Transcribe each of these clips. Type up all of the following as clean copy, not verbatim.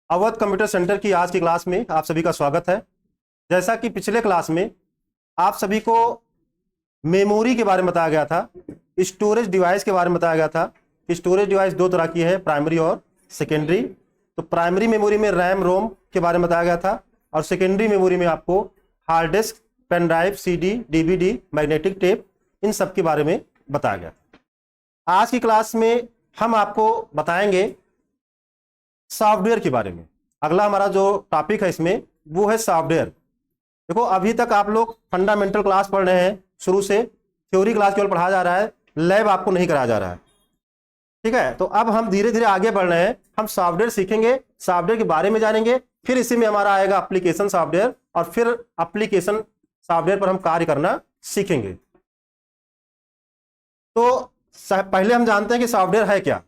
Awadh computer centre की आज की क्लास में आप सभी का स्वागत है। जैसा कि पिछले क्लास में आप सभी को मेमोरी के बारे में बताया गया था, स्टोरेज डिवाइस के बारे में बताया गया था कि स्टोरेज डिवाइस दो तरह की है, प्राइमरी और सेकेंडरी। तो प्राइमरी मेमोरी में रैम रोम के बारे में बताया गया था और सेकेंडरी मेमोरी में आपको hard disk, pen drive, CD, DVD, magnetic tape, इन सब के बारे में बताया गया। आज की क्लास में हम आपको बताएंगे सॉफ्टवेयर के बारे में। अगला हमारा जो टॉपिक है इसमें वो है सॉफ्टवेयर। देखो, अभी तक आप लोग फंडामेंटल क्लास पढ़ रहे हैं, शुरू से थ्योरी क्लास केवल पढ़ाया जा रहा है, लैब आपको नहीं कराया जा रहा है। ठीक है, तो अब हम धीरे धीरे आगे बढ़ रहे हैं, हम सॉफ्टवेयर सीखेंगे, सॉफ्टवेयर के बारे में जानेंगे, फिर इसी में हमारा आएगा एप्लीकेशन सॉफ्टवेयर और फिर एप्लीकेशन सॉफ्टवेयर पर हम कार्य करना सीखेंगे। तो पहले हम जानते हैं कि सॉफ्टवेयर है क्या।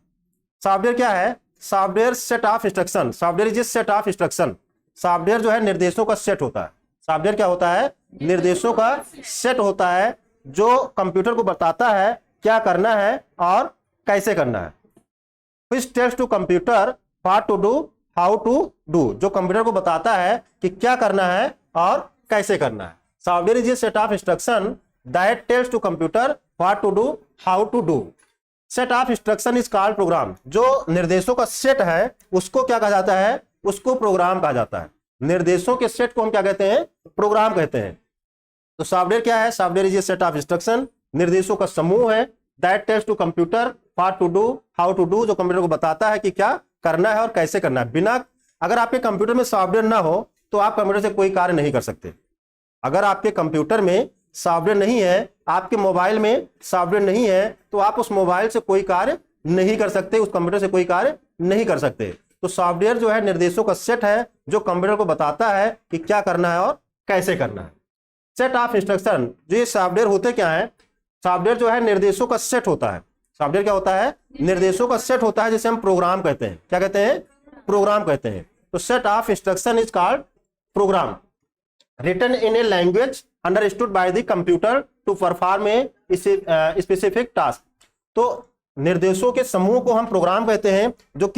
सॉफ्टवेयर क्या है? Software set of instruction. Software is a set of instruction. Software जो है निर्देशों का सेट होता है। सॉफ्टवेयर क्या होता है? निर्देशों का सेट होता है जो कंप्यूटर को बताता है क्या करना है और कैसे करना है। Which tells to computer what to do, how to do, जो कंप्यूटर को बताता है कि क्या करना है और कैसे करना है। Software is a set of instruction that tells to computer what to do, how to do. Set of instruction is called program. जो निर्देशों का सेट है उसको क्या कहा जाता है? उसको प्रोग्राम कहा जाता है। निर्देशों के सेट को हम क्या कहते हैं? प्रोग्राम कहते हैं। तो सॉफ्टवेयर क्या है? Software is a set of instruction, निर्देशों का समूह है, that tells to computer what to do, how to do, जो कंप्यूटर को बताता है कि क्या करना है और कैसे करना है। बिना, अगर आपके कंप्यूटर में सॉफ्टवेयर ना हो तो आप कंप्यूटर से कोई कार्य नहीं कर सकते। अगर आपके कंप्यूटर में सॉफ्टवेयर नहीं है, आपके मोबाइल में सॉफ्टवेयर नहीं है, तो आप उस मोबाइल से कोई कार्य नहीं कर सकते, उस कंप्यूटर से कोई कार्य नहीं कर सकते। तो सॉफ्टवेयर जो है निर्देशों का सेट है जो कंप्यूटर को बताता है कि क्या करना है और कैसे करना है। सेट ऑफ इंस्ट्रक्शन, जो ये सॉफ्टवेयर होते क्या है? सॉफ्टवेयर जो है निर्देशों का सेट होता है। सॉफ्टवेयर क्या होता है? निर्देशों का सेट होता है, जिसे हम प्रोग्राम कहते हैं। क्या कहते हैं? प्रोग्राम कहते हैं। तो set of instruction is called programme, written in a language understood by the computer to perform a specific task। तो निर्देशों के समूह को हम प्रोग्राम कहते हैं जो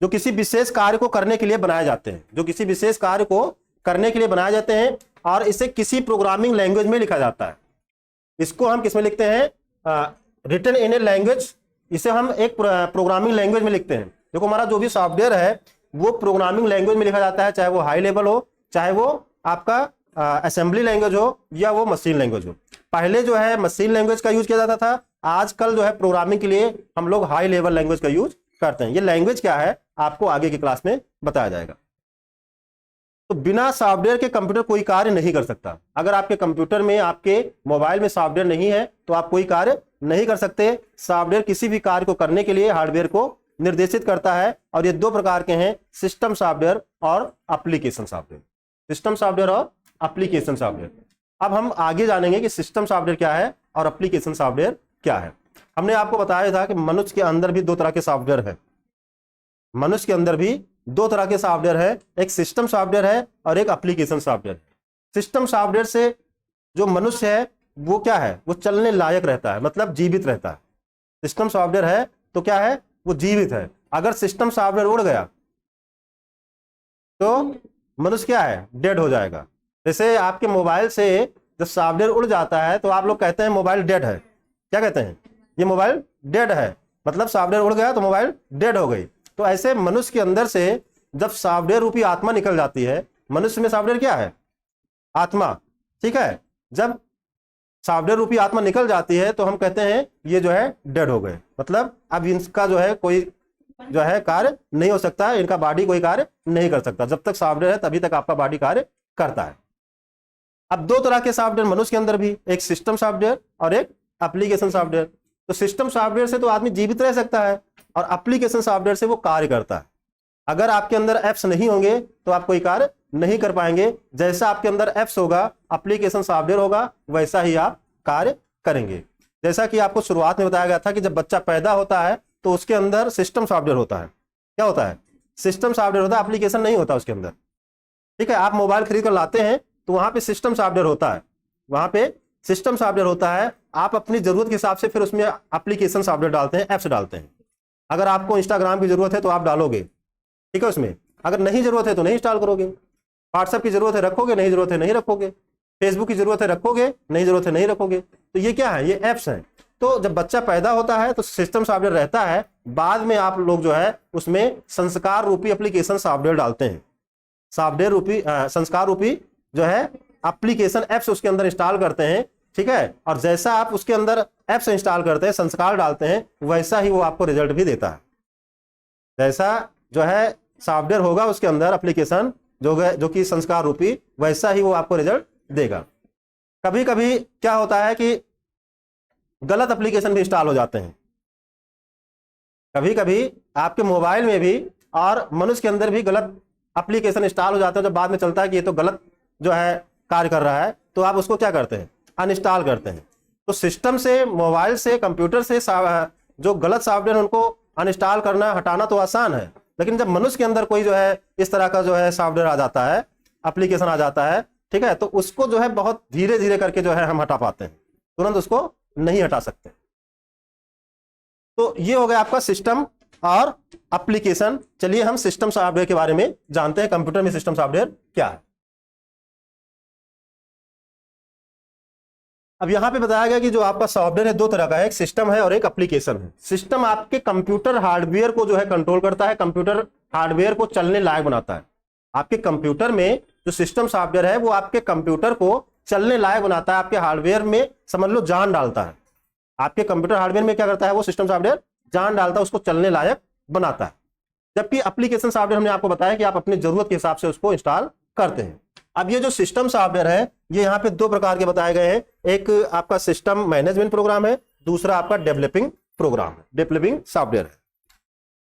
किसी विशेष कार्य को करने के लिए बनाए जाते हैं, जो किसी विशेष कार्य को करने के लिए बनाए जाते हैं और इसे किसी प्रोग्रामिंग लैंग्वेज में लिखा जाता है। इसको हम किसमें लिखते हैं? रिटन इन ए लैंग्वेज, इसे हम एक प्रोग्रामिंग लैंग्वेज में लिखते हैं। देखो, हमारा जो भी सॉफ्टवेयर है वो प्रोग्रामिंग लैंग्वेज में लिखा जाता है, चाहे वो हाई लेवल हो, चाहे वो आपका असेंबली लैंग्वेज हो या वो मशीन लैंग्वेज हो। पहले जो है मशीन लैंग्वेज का यूज किया जाता था, आजकल जो है प्रोग्रामिंग के लिए हम लोग हाई लेवल लैंग्वेज का यूज करते हैं। ये लैंग्वेज क्या है आपको आगे की क्लास में बताया जाएगा। तो बिना सॉफ्टवेयर के कंप्यूटर कोई कार्य नहीं कर सकता। अगर आपके कंप्यूटर में, आपके मोबाइल में सॉफ्टवेयर नहीं है तो आप कोई कार्य नहीं कर सकते। सॉफ्टवेयर किसी भी कार्य को करने के लिए हार्डवेयर को निर्देशित करता है और ये दो प्रकार के हैं, सिस्टम सॉफ्टवेयर और एप्लीकेशन सॉफ्टवेयर। सिस्टम सॉफ्टवेयर और एप्लीकेशन सॉफ्टवेयर। अब हम आगे जानेंगे कि सिस्टम सॉफ्टवेयर क्या है और एप्लीकेशन सॉफ्टवेयर क्या है। हमने आपको बताया था कि मनुष्य के अंदर भी दो तरह के सॉफ्टवेयर है। मनुष्य के अंदर भी दो तरह के सॉफ्टवेयर है, एक सिस्टम सॉफ्टवेयर है और एक एप्लीकेशन सॉफ्टवेयर। सिस्टम सॉफ्टवेयर से जो मनुष्य है वो क्या है? वो चलने लायक रहता है, मतलब जीवित रहता है। सिस्टम सॉफ्टवेयर है तो क्या है? वो जीवित है। अगर सिस्टम सॉफ्टवेयर उड़ गया तो मनुष्य क्या है? डेड हो जाएगा। जैसे आपके मोबाइल से जब सॉफ्टवेयर उड़ जाता है तो आप लोग कहते हैं मोबाइल डेड है। क्या कहते हैं? ये मोबाइल डेड है, मतलब सॉफ्टवेयर उड़ गया तो मोबाइल डेड हो गई। तो ऐसे मनुष्य के अंदर से जब सॉफ्टवेयर रूपी आत्मा निकल जाती है, मनुष्य में सॉफ्टवेयर क्या है? आत्मा। ठीक है, जब सॉफ्टवेयर रूपी आत्मा निकल जाती है तो हम कहते हैं ये जो है डेड हो गए, मतलब अब इनका जो है कोई जो है कार्य नहीं हो सकता है, इनका बॉडी कोई कार्य नहीं कर सकता। जब तक सॉफ्टवेयर है तभी तक आपका बॉडी कार्य करता है। अब दो तरह के सॉफ्टवेयर मनुष्य के अंदर भी, एक सिस्टम सॉफ्टवेयर और एक एप्लीकेशन सॉफ्टवेयर। तो सिस्टम सॉफ्टवेयर से तो आदमी जीवित रह सकता है और एप्लीकेशन सॉफ्टवेयर से वो कार्य करता है। अगर आपके अंदर एप्स नहीं होंगे तो आप कोई कार्य नहीं कर पाएंगे। जैसा आपके अंदर एप्स होगा, एप्लीकेशन सॉफ्टवेयर होगा, वैसा ही आप कार्य करेंगे। जैसा कि आपको शुरुआत में बताया गया था कि जब बच्चा पैदा होता है तो उसके अंदर सिस्टम सॉफ्टवेयर होता है। क्या होता है? सिस्टम सॉफ्टवेयर होता है, एप्लीकेशन नहीं होता उसके अंदर। ठीक है, आप मोबाइल खरीद कर लाते हैं तो वहां पे सिस्टम सॉफ्टवेयर होता है, वहां पे सिस्टम सॉफ्टवेयर होता है। आप अपनी जरूरत के हिसाब से फिर उसमें एप्लीकेशन सॉफ्टवेयर डालते हैं, एप्स डालते हैं। अगर आपको इंस्टाग्राम की जरूरत है तो आप डालोगे, ठीक है। उसमें अगर नहीं जरूरत है तो नहीं इंस्टॉल करोगे, व्हाट्सएप की जरूरत है रखोगे, नहीं जरूरत है नहीं रखोगे, फेसबुक की जरूरत है रखोगे, नहीं जरूरत है नहीं रखोगे। तो ये क्या है, ये ऐप्स हैं। तो जब बच्चा पैदा होता है तो सिस्टम सॉफ्टवेयर रहता है, बाद में आप लोग जो है उसमें संस्कार रूपी एप्लीकेशन सॉफ्टवेयर डालते हैं, सॉफ्टवेयर रूपी संस्कार रूपी जो है एप्लीकेशन एप्स उसके अंदर इंस्टॉल करते हैं, ठीक है। और जैसा आप उसके अंदर एप्स इंस्टॉल करते हैं, संस्कार डालते हैं, वैसा ही वो आपको रिजल्ट भी देता है। जैसा जो है सॉफ्टवेयर होगा उसके अंदर एप्लीकेशन जो कि संस्कार रूपी, वैसा ही वो आपको रिजल्ट देगा। कभी कभी क्या होता है कि गलत एप्लीकेशन भी इंस्टॉल हो जाते हैं, कभी कभी आपके मोबाइल में भी और मनुष्य के अंदर भी गलत एप्लीकेशन इंस्टॉल हो जाते हैं। जब बाद में चलता है कि ये तो गलत जो है कार्य कर रहा है, तो आप उसको क्या करते हैं, अनइंस्टॉल करते हैं। तो सिस्टम से, मोबाइल से, कंप्यूटर से जो गलत सॉफ्टवेयर उनको अनइंस्टॉल करना, हटाना तो आसान है, लेकिन जब मनुष्य के अंदर कोई जो है इस तरह का जो है सॉफ्टवेयर आ जाता है, एप्लीकेशन आ जाता है, ठीक है, तो उसको जो है बहुत धीरे धीरे करके जो है हम हटा पाते हैं, तुरंत उसको नहीं हटा सकते। तो ये हो गया आपका सिस्टम और एप्लीकेशन। चलिए हम सिस्टम सॉफ्टवेयर के बारे में जानते हैं, कंप्यूटर में सिस्टम सॉफ्टवेयर क्या है। अब यहां पे बताया गया कि जो आपका सॉफ्टवेयर है दो तरह का है, एक सिस्टम है और एक एप्लीकेशन है। सिस्टम आपके कंप्यूटर हार्डवेयर को जो है कंट्रोल करता है, कंप्यूटर हार्डवेयर को चलने लायक बनाता है। आपके कंप्यूटर में जो सिस्टम सॉफ्टवेयर है वो आपके कंप्यूटर को चलने लायक बनाता है, आपके हार्डवेयर में समझ लो जान डालता है। आपके कंप्यूटर हार्डवेयर में क्या करता है वो सिस्टम सॉफ्टवेयर, जान डालता है, उसको चलने लायक बनाता है। जबकि एप्लीकेशन सॉफ्टवेयर हमने आपको बताया कि आप अपनी जरूरत के हिसाब से उसको इंस्टॉल करते हैं। अब ये जो सिस्टम सॉफ्टवेयर है ये यहाँ पे दो प्रकार के बताए गए हैं, एक आपका सिस्टम मैनेजमेंट प्रोग्राम है, दूसरा आपका डेवलपिंग प्रोग्राम है, डेवलपिंग सॉफ्टवेयर है।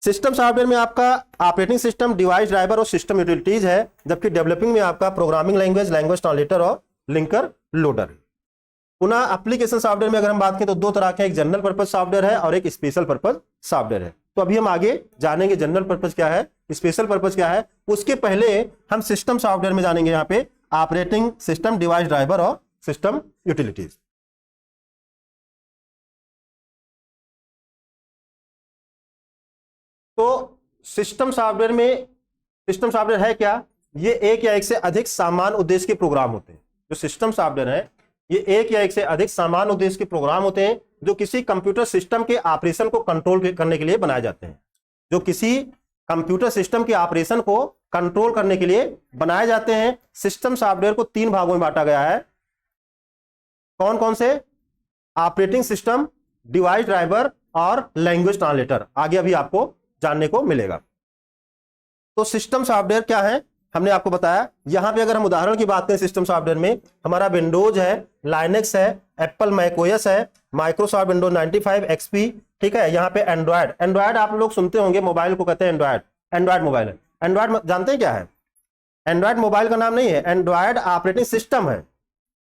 सिस्टम सॉफ्टवेयर में आपका ऑपरेटिंग सिस्टम, डिवाइस ड्राइवर और सिस्टम यूटिलिटीज है, जबकि डेवलपिंग में आपका प्रोग्रामिंग लैंग्वेज, लैंग्वेज ट्रांसलेटर और लिंकर लोडर है। पुनः एप्लीकेशन सॉफ्टवेयर में अगर हम बात करें तो दो तरह के, एक जनरल पर्पज सॉफ्टवेयर है और एक स्पेशल पर्पज सॉफ्टवेयर है। तो अभी हम आगे जानेंगे जनरल पर्पज क्या है, स्पेशल पर्पज क्या है। उसके पहले हम सिस्टम सॉफ्टवेयर में जानेंगे यहाँ पे ऑपरेटिंग सिस्टम, डिवाइस ड्राइवर और सिस्टम यूटिलिटीज। तो सिस्टम सॉफ्टवेयर में, सिस्टम सॉफ्टवेयर है क्या, ये एक या एक से अधिक समान उद्देश्य के प्रोग्राम होते हैं। जो सिस्टम सॉफ्टवेयर है ये एक या एक से अधिक समान उद्देश्य के प्रोग्राम होते हैं जो किसी कंप्यूटर सिस्टम के ऑपरेशन को कंट्रोल करने के लिए बनाए जाते हैं। जो किसी कंप्यूटर सिस्टम के ऑपरेशन को कंट्रोल करने के लिए बनाए जाते हैं। सिस्टम सॉफ्टवेयर को तीन भागों में बांटा गया है। कौन कौन से, ऑपरेटिंग सिस्टम, डिवाइस ड्राइवर और लैंग्वेज ट्रांसलेटर, आगे अभी आपको जानने को मिलेगा। तो सिस्टम सॉफ्टवेयर क्या है हमने आपको बताया। यहां पे अगर हम उदाहरण की बात करें सिस्टम सॉफ्टवेयर में, हमारा विंडोज है, लाइनेक्स है, एप्पल मैकओएस है, माइक्रोसॉफ्ट विंडोज 95 एक्सपी, ठीक है। यहाँ पे एंड्रॉयड, एंड्रॉयड आप लोग सुनते होंगे, मोबाइल को कहते हैं एंड्रॉयड, एंड्रॉयड मोबाइल है। एंड्रॉयड जानते हैं क्या है, एंड्रॉयड मोबाइल का नाम नहीं है, एंड्रॉयड ऑपरेटिंग सिस्टम है।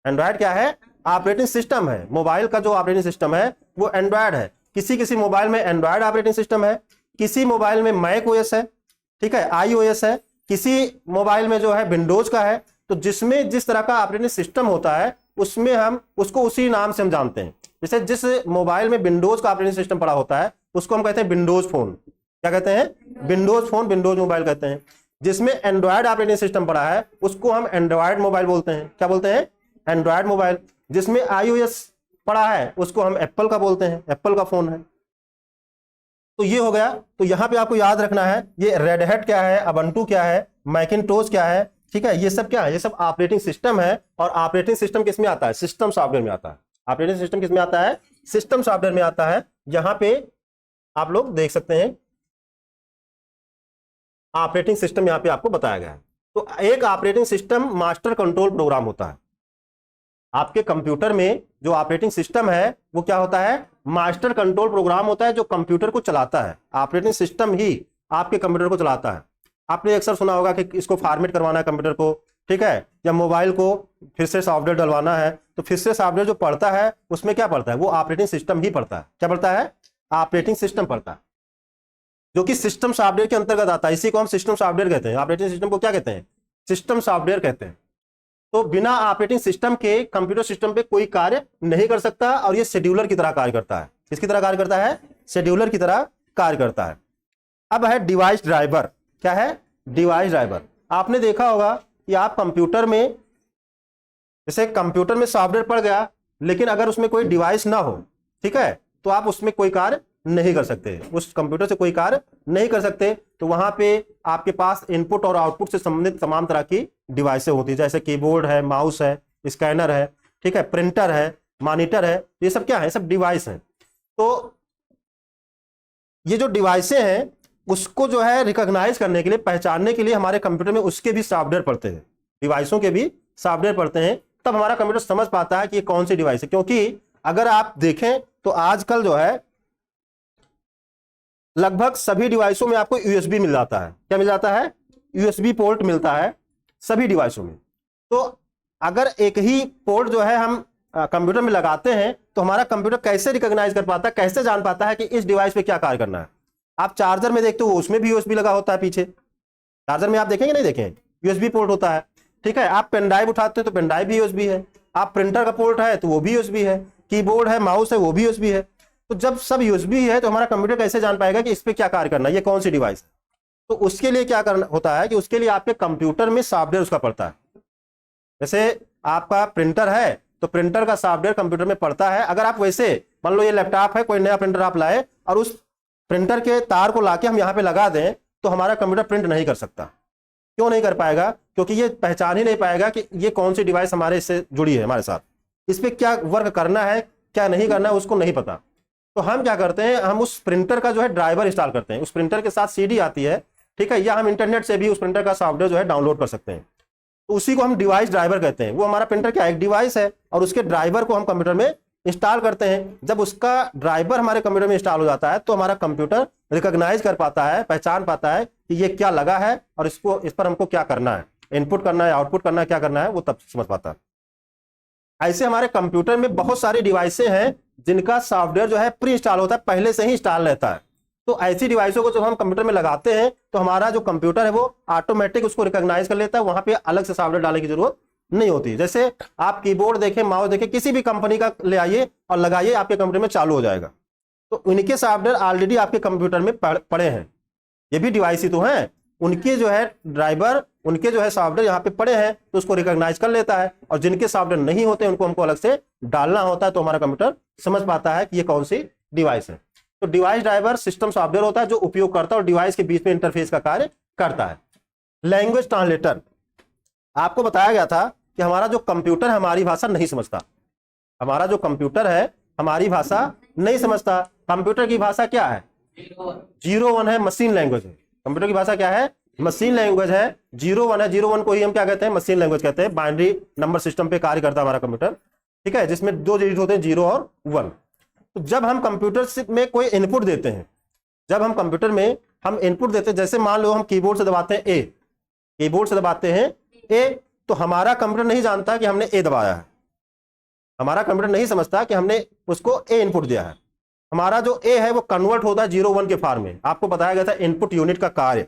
एंड्रॉयड क्या है, ऑपरेटिंग सिस्टम है। मोबाइल का जो ऑपरेटिंग सिस्टम है वो एंड्रॉयड है। किसी किसी मोबाइल में एंड्रॉयड ऑपरेटिंग सिस्टम है, किसी मोबाइल में मैकओएस है, ठीक है, आईओएस है, किसी मोबाइल में जो है विंडोज का है। तो जिसमें जिस तरह का ऑपरेटिंग सिस्टम होता है उसमें हम उसको उसी नाम से हम जानते हैं। जैसे जिस मोबाइल में विंडोज का ऑपरेटिंग सिस्टम पड़ा होता है उसको हम कहते हैं विंडोज फोन। क्या कहते हैं, विंडोज फोन, विंडोज मोबाइल कहते हैं। जिसमें एंड्रॉयड ऑपरेटिंग सिस्टम पड़ा है उसको हम एंड्रॉयड मोबाइल बोलते हैं। क्या बोलते हैं, एंड्रॉयड मोबाइल। जिसमें आईओएस पड़ा है उसको हम एप्पल का बोलते हैं, एप्पल का फोन है। तो ये हो गया। तो यहां पे आपको याद रखना है ये रेड हैट क्या है, अबंटू क्या है, मैकिनटोश क्या है, ठीक है, ये सब क्या है, ये सब ऑपरेटिंग सिस्टम है। और ऑपरेटिंग सिस्टम किस में आता है, सिस्टम सॉफ्टवेयर में आता है। ऑपरेटिंग सिस्टम किस में आता है, सिस्टम सॉफ्टवेयर में आता है। यहां पे आप लोग देख सकते हैं ऑपरेटिंग सिस्टम यहां पे आपको बताया गया है। तो एक operating system master control program होता है। आपके कंप्यूटर में जो ऑपरेटिंग सिस्टम है वो क्या होता है, मास्टर कंट्रोल प्रोग्राम होता है जो कंप्यूटर को चलाता है। ऑपरेटिंग सिस्टम ही आपके कंप्यूटर को चलाता है। आपने अक्सर सुना होगा कि इसको फॉर्मेट करवाना है कंप्यूटर को, ठीक है, या मोबाइल को फिर से सॉफ्टवेयर डलवाना है, तो फिर से सॉफ्टवेयर जो पढ़ता है उसमें क्या पढ़ता है, वो ऑपरेटिंग सिस्टम ही पढ़ता है। क्या पढ़ता है, ऑपरेटिंग सिस्टम पढ़ता है, जो कि सिस्टम सॉफ्टवेयर के अंतर्गत आता है। इसी को हम सिस्टम सॉफ्टवेयर कहते हैं। ऑपरेटिंग सिस्टम को क्या कहते हैं, सिस्टम सॉफ्टवेयर कहते हैं। तो बिना ऑपरेटिंग सिस्टम के कंप्यूटर सिस्टम पे कोई कार्य नहीं कर सकता और ये शेड्यूलर की तरह कार्य करता है। किसकी तरह कार्य करता है, शेड्यूलर की तरह कार्य करता है। अब है डिवाइस ड्राइवर। क्या है, डिवाइस ड्राइवर। आपने देखा होगा कि आप कंप्यूटर में, जैसे कंप्यूटर में सॉफ्टवेयर पड़ गया, लेकिन अगर उसमें कोई डिवाइस ना हो, ठीक है, तो आप उसमें कोई कार्य नहीं कर सकते, उस कंप्यूटर से कोई कार्य नहीं कर सकते। तो वहां पे आपके पास इनपुट और आउटपुट से संबंधित तमाम तरह की डिवाइसें होती है, जैसे कीबोर्ड है, माउस है, स्कैनर है, ठीक है, प्रिंटर है, मॉनिटर है, ये सब क्या है, सब डिवाइस हैं। तो ये जो डिवाइसें हैं उसको जो है रिकॉग्नाइज करने के लिए, पहचानने के लिए हमारे कंप्यूटर में उसके भी सॉफ्टवेयर पड़ते हैं, डिवाइसों के भी सॉफ्टवेयर पड़ते हैं, तब हमारा कंप्यूटर समझ पाता है कि ये कौन सी डिवाइस है। क्योंकि अगर आप देखें तो आजकल जो है लगभग सभी डिवाइसों में आपको यूएसबी मिल जाता है। क्या मिल जाता है, यूएसबी पोर्ट मिलता है सभी डिवाइसों में। तो अगर एक ही पोर्ट जो है हम कंप्यूटर में लगाते हैं तो हमारा कंप्यूटर कैसे रिकॉग्नाइज कर पाता है, कैसे जान पाता है कि इस डिवाइस पे क्या कार्य करना है। आप चार्जर में देखते हो उसमें भी यूएसबी लगा होता है, पीछे चार्जर में आप देखेंगे नहीं देखें, यूएसबी पोर्ट होता है, ठीक है। आप पेन ड्राइव उठाते हो तो पेन ड्राइव भी यूएसबी है, आप प्रिंटर का पोर्ट है तो वो भी यूएसबी है, कीबोर्ड है, माउस है, वो भी यूएसबी है। तो जब सब यूएसबी है तो हमारा कंप्यूटर कैसे जान पाएगा कि इस पे क्या कार्य करना है, ये कौन सी डिवाइस है। तो उसके लिए क्या करना होता है कि उसके लिए आपके कंप्यूटर में सॉफ्टवेयर उसका पड़ता है। जैसे आपका प्रिंटर है तो प्रिंटर का सॉफ्टवेयर कंप्यूटर में पड़ता है। अगर आप वैसे मान लो ये लैपटॉप है, कोई नया प्रिंटर आप लाए और उस प्रिंटर के तार को लाके हम यहाँ पे लगा दें तो हमारा कंप्यूटर प्रिंट नहीं कर सकता। क्यों नहीं कर पाएगा, क्योंकि ये पहचान ही नहीं पाएगा कि ये कौन सी डिवाइस हमारे इससे जुड़ी है, हमारे साथ इस पर क्या वर्क करना है, क्या नहीं करना है, उसको नहीं पता। तो हम क्या करते हैं, हम उस प्रिंटर का जो है ड्राइवर इंस्टॉल करते हैं, उस प्रिंटर के साथ सीडी आती है, ठीक है, या हम इंटरनेट से भी उस प्रिंटर का सॉफ्टवेयर जो है डाउनलोड कर सकते हैं। तो उसी को हम डिवाइस ड्राइवर कहते हैं। वो हमारा प्रिंटर क्या एक डिवाइस है और उसके ड्राइवर को हम कंप्यूटर में इंस्टॉल करते हैं। जब उसका ड्राइवर हमारे कंप्यूटर में इंस्टॉल हो जाता है तो हमारा कंप्यूटर रिकॉग्नाइज कर पाता है, पहचान पाता है कि ये क्या लगा है और इसको, इस पर हमको क्या करना है, इनपुट करना है, आउटपुट करना है, क्या करना है, वो तब समझ पाता है। ऐसे हमारे कंप्यूटर में बहुत सारी डिवाइसें हैं जिनका सॉफ्टवेयर जो है प्री इंस्टॉल होता है, पहले से ही इंस्टॉल रहता है। तो ऐसी डिवाइसों को जब हम कंप्यूटर में लगाते हैं तो हमारा जो कंप्यूटर है वो ऑटोमेटिक उसको रिकॉग्नाइज कर लेता है, वहां पे अलग से सॉफ्टवेयर डालने की जरूरत नहीं होती। जैसे आप कीबोर्ड देखें, माउस देखें, किसी भी कंपनी का ले आइए और लगाइए, आपके कंप्यूटर में चालू हो जाएगा। तो उनके सॉफ्टवेयर ऑलरेडी आपके कंप्यूटर में पड़े हैं, ये भी डिवाइस ही तो हैं, उनके जो है ड्राइवर, उनके जो है सॉफ्टवेयर यहाँ पे पड़े हैं, तो उसको रिकॉग्नाइज कर लेता है। और जिनके सॉफ्टवेयर नहीं होते उनको हमको अलग से डालना होता है, तो हमारा कंप्यूटर समझ पाता है कि ये कौन सी डिवाइस है। तो डिवाइस ड्राइवर सिस्टम सॉफ्टवेयर होता है जो उपयोगकर्ता और डिवाइस के बीच में इंटरफेस का कार्य करता है। लैंग्वेज ट्रांसलेटर, आपको बताया गया था कि हमारा जो कंप्यूटर है हमारी भाषा नहीं समझता, हमारा जो कंप्यूटर है हमारी भाषा नहीं समझता। कंप्यूटर की भाषा क्या है, 0-1 है, मशीन लैंग्वेज है। कंप्यूटर की भाषा क्या है, मशीन लैंग्वेज है, 0-1 है। 0-1 को ही हम क्या कहते हैं, मशीन लैंग्वेज कहते हैं। बाइनरी नंबर सिस्टम पे कार्य करता है हमारा कंप्यूटर, ठीक है, जिसमें 2 डिजिट होते हैं, 0 और 1। तो जब हम कंप्यूटर में कोई इनपुट देते हैं, जब हम कंप्यूटर में हम इनपुट देते हैं, जैसे मान लो हम कीबोर्ड से दबाते हैं ए, कीबोर्ड से दबाते हैं ए, तो हमारा कंप्यूटर नहीं जानता कि हमने ए दबाया है, हमारा कंप्यूटर नहीं समझता कि हमने उसको ए इनपुट दिया है। हमारा जो ए है वो कन्वर्ट होता है 0-1 के फॉर्म में। आपको बताया गया था इनपुट यूनिट का कार्य।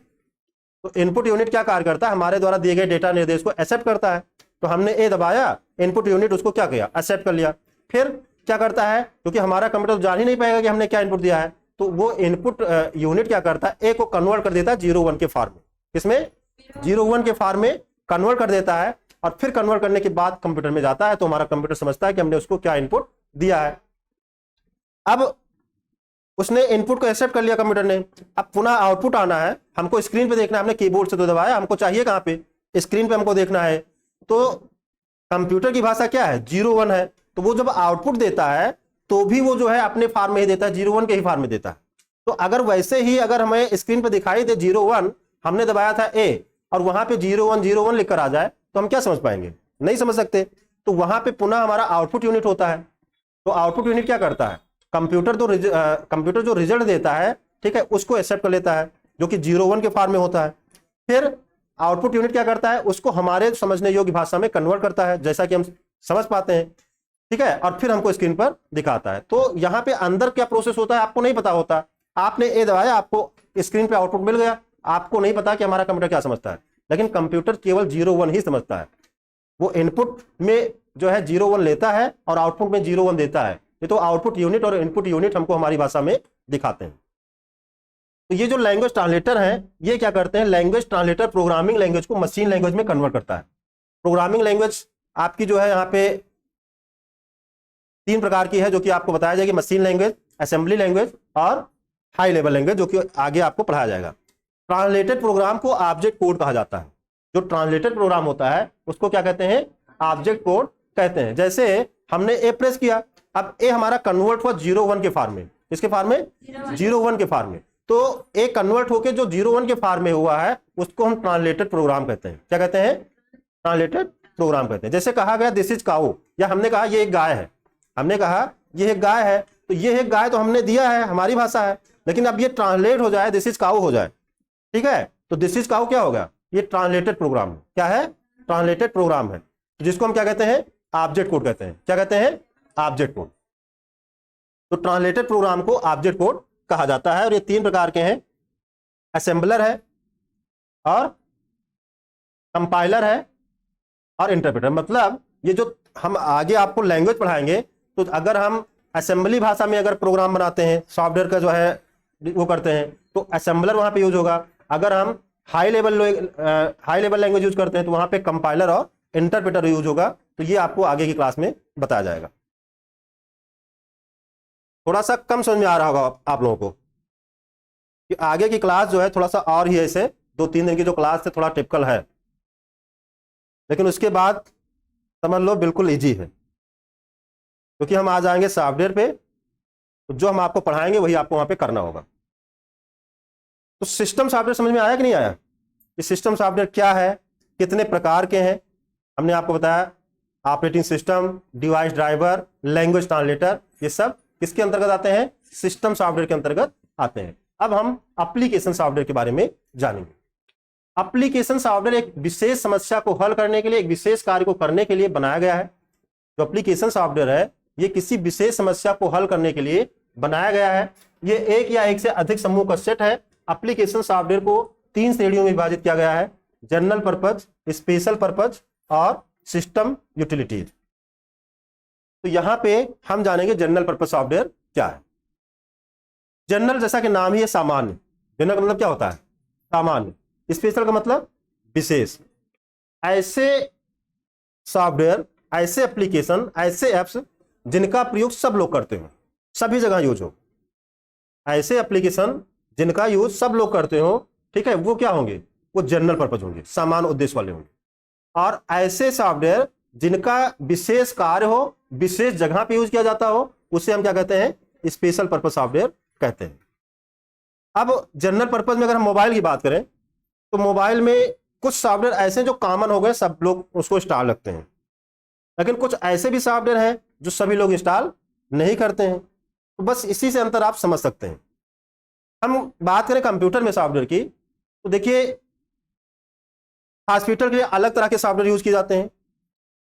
तो इनपुट यूनिट क्या कार्य करता है, हमारे द्वारा दिए गए डेटा निर्देश को एक्सेप्ट करता है। तो हमने ए दबाया, इनपुट यूनिट उसको क्या किया, एक्सेप्ट कर लिया। फिर क्या करता है, क्योंकि हमारा कंप्यूटर जान ही नहीं पाएगा कि हमने क्या इनपुट दिया है, तो वो इनपुट यूनिट क्या करता है, ए को कन्वर्ट कर देता है 0-1 के फॉर्म में। किसमें, 0-1 के फॉर्म में कन्वर्ट कर देता है। और फिर कन्वर्ट करने के बाद कंप्यूटर में जाता है, तो हमारा कंप्यूटर समझता है कि हमने उसको क्या इनपुट दिया है। अब उसने इनपुट को एक्सेप्ट कर लिया कंप्यूटर ने, अब पुनः आउटपुट आना है, हमको स्क्रीन पे देखना है। हमने कीबोर्ड से तो दबाया, हमको चाहिए कहां पे, स्क्रीन पे हमको देखना है। तो कंप्यूटर की भाषा क्या है, 0-1 है। तो वो जब आउटपुट देता है तो भी वो जो है अपने फॉर्म में ही देता है, 0-1 के ही फॉर्म में देता है। तो अगर वैसे ही अगर हमें स्क्रीन पे दिखाई दे 0-1, हमने दबाया था ए और वहां पे 0-1 लिखकर आ जाए, तो हम क्या समझ पाएंगे, नहीं समझ सकते। तो वहां पे पुनः हमारा आउटपुट यूनिट होता है। तो आउटपुट यूनिट क्या करता है, कंप्यूटर जो रिजल्ट देता है, ठीक है, उसको एक्सेप्ट कर लेता है, जो कि 0-1 के फॉर्म में होता है। फिर आउटपुट यूनिट क्या करता है, उसको हमारे समझने योग्य भाषा में कन्वर्ट करता है, जैसा कि हम समझ पाते हैं, ठीक है, और फिर हमको स्क्रीन पर दिखाता है। तो यहाँ पे अंदर क्या प्रोसेस होता है आपको नहीं पता होता। आपने ए दबाया, आपको स्क्रीन पे आउटपुट मिल गया, आपको नहीं पता कि हमारा कंप्यूटर क्या समझता है। लेकिन कंप्यूटर केवल 0-1 ही समझता है। वो इनपुट में जो है 0-1 लेता है और आउटपुट में 0-1 देता है। ये तो आउटपुट यूनिट और इनपुट यूनिट हमको हमारी भाषा में दिखाते हैं। तो ये जो लैंग्वेज ट्रांसलेटर है ये क्या करते हैं, लैंग्वेज ट्रांसलेटर प्रोग्रामिंग लैंग्वेज को मशीन लैंग्वेज में कन्वर्ट करता है। प्रोग्रामिंग लैंग्वेज आपकी जो है यहाँ पे 3 प्रकार की है जो कि आपको बताया जाएगी, मशीन लैंग्वेज, असेंबली लैंग्वेज और हाई लेवल लैंग्वेज, जो कि आगे आपको पढ़ाया जाएगा। ट्रांसलेटेड प्रोग्राम को ऑब्जेक्ट कोड कहा जाता है। जो ट्रांसलेटेड प्रोग्राम होता है उसको क्या कहते हैं, ऑब्जेक्ट कोड कहते हैं। जैसे हमने ए प्रेस किया, अब ए हमारा कन्वर्ट हुआ 0-1 के फॉर्म में, किसके फॉर्म में, 0-1 के फॉर्म में। तो ए कन्वर्ट होके जो 0-1 के फॉर्म में हुआ है उसको हम ट्रांसलेटेड प्रोग्राम कहते हैं। क्या कहते हैं, ट्रांसलेटेड प्रोग्राम कहते हैं। जैसे कहा गया दिस इज काऊ, या हमने कहा ये एक गाय है, हमने कहा ये एक गाय है, तो ये एक गाय तो हमने दिया है, हमारी भाषा है, लेकिन अब ये ट्रांसलेट हो जाए, दिस इज काऊ हो जाए, ठीक है, तो दिस इज काऊ क्या होगा, ये ट्रांसलेटेड प्रोग्राम है। क्या है, ट्रांसलेटेड प्रोग्राम है, जिसको हम क्या कहते हैं, ऑब्जेक्ट कोड कहते हैं। क्या कहते हैं, ऑब्जेक्ट कोड। तो ट्रांसलेटेड प्रोग्राम को ऑब्जेक्ट कोड कहा जाता है। और ये 3 प्रकार के हैं, असेंबलर है और कंपाइलर है और इंटरप्रेटर। मतलब ये जो हम आगे आपको लैंग्वेज पढ़ाएंगे, तो अगर हम असेंबली भाषा में अगर प्रोग्राम बनाते हैं, सॉफ्टवेयर का जो है वो करते हैं, तो असेंबलर वहां पे यूज होगा। अगर हम हाई लेवल लैंग्वेज यूज करते हैं तो वहां पे कंपाइलर और इंटरप्रेटर यूज होगा। तो ये आपको आगे की क्लास में बताया जाएगा। थोड़ा सा कम समझ में आ रहा होगा आप लोगों को कि आगे की क्लास जो है थोड़ा सा और ही ऐसे 2-3 दिन की जो क्लास है थोड़ा टिपिकल है, लेकिन उसके बाद समझ लो बिल्कुल इजी है, क्योंकि हम आ जाएंगे सॉफ्टवेयर पे, तो जो हम आपको पढ़ाएंगे वही आपको वहां पे करना होगा। तो सिस्टम सॉफ्टवेयर समझ में आया कि नहीं आया, कि सिस्टम सॉफ्टवेयर क्या है, कितने प्रकार के हैं। हमने आपको बताया operating system, device driver, language translator, ये सब किसके अंतर्गत आते हैं, सिस्टम सॉफ्टवेयर के अंतर्गत आते हैं। अब हम एप्लीकेशन सॉफ्टवेयर के बारे में जानेंगे। एप्लीकेशन सॉफ्टवेयर एक विशेष समस्या को हल करने के लिए, एक विशेष कार्य को करने के लिए बनाया गया है। जो एप्लीकेशन सॉफ्टवेयर है ये किसी विशेष समस्या को हल करने के लिए बनाया गया है। ये एक या एक से अधिक समूह का सेट है। एप्लीकेशन सॉफ्टवेयर को 3 श्रेणियों में विभाजित किया गया है, जनरल पर्पज, स्पेशल पर्पज और सिस्टम यूटिलिटीज। तो यहां पे हम जानेंगे जनरल पर्पज सॉफ्टवेयर क्या है। जनरल जैसा कि नाम ही है सामान्य, जनरल का मतलब क्या होता है, सामान्य। स्पेशल का मतलब विशेष। ऐसे सॉफ्टवेयर, ऐसे एप्लीकेशन, ऐसे एप्स जिनका प्रयोग सब लोग करते हो, सभी जगह यूज हो। ऐसे एप्लीकेशन जिनका यूज सब लोग करते हो, ठीक है, वो क्या होंगे, वो जनरल पर्पज होंगे, सामान्य उद्देश्य वाले होंगे। और ऐसे सॉफ्टवेयर जिनका विशेष कार्य हो, विशेष जगह पे यूज किया जाता हो, उसे हम क्या कहते हैं, स्पेशल पर्पज सॉफ्टवेयर कहते हैं। अब जनरल पर्पज में अगर हम मोबाइल की बात करें, तो मोबाइल में कुछ सॉफ्टवेयर ऐसे जो कॉमन हो गए, सब लोग उसको इंस्टॉल रखते हैं, लेकिन कुछ ऐसे भी सॉफ्टवेयर हैं जो सभी लोग इंस्टॉल नहीं करते हैं। तो बस इसी से अंतर आप समझ सकते हैं। हम बात करें कंप्यूटर में सॉफ्टवेयर की, तो देखिए हॉस्पिटल के लिए अलग तरह के सॉफ्टवेयर यूज किए जाते हैं,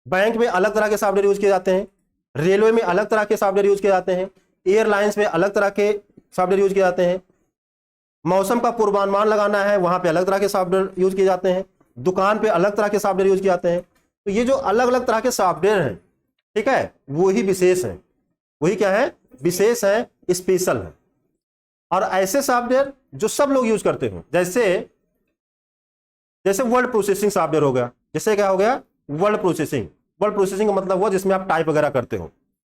बैंक में अलग तरह के सॉफ्टवेयर यूज किए जाते हैं, रेलवे में अलग तरह के सॉफ्टवेयर यूज किए जाते हैं, एयरलाइंस में अलग तरह के सॉफ्टवेयर यूज किए जाते हैं, मौसम का पूर्वानुमान लगाना है वहां पे अलग तरह के सॉफ्टवेयर यूज किए जाते हैं, दुकान पे अलग तरह के सॉफ्टवेयर यूज किए जाते हैं। तो ये जो अलग अलग तरह के सॉफ्टवेयर हैं, ठीक है, वो ही विशेष है, वही क्या है, विशेष है, स्पेशल है। और ऐसे सॉफ्टवेयर जो सब लोग यूज करते हो, जैसे वर्ड प्रोसेसिंग सॉफ्टवेयर हो गया। जैसे क्या हो गया, वर्ड प्रोसेसिंग। वर्ड प्रोसेसिंग का मतलब वो जिसमें आप टाइप वगैरह करते हो,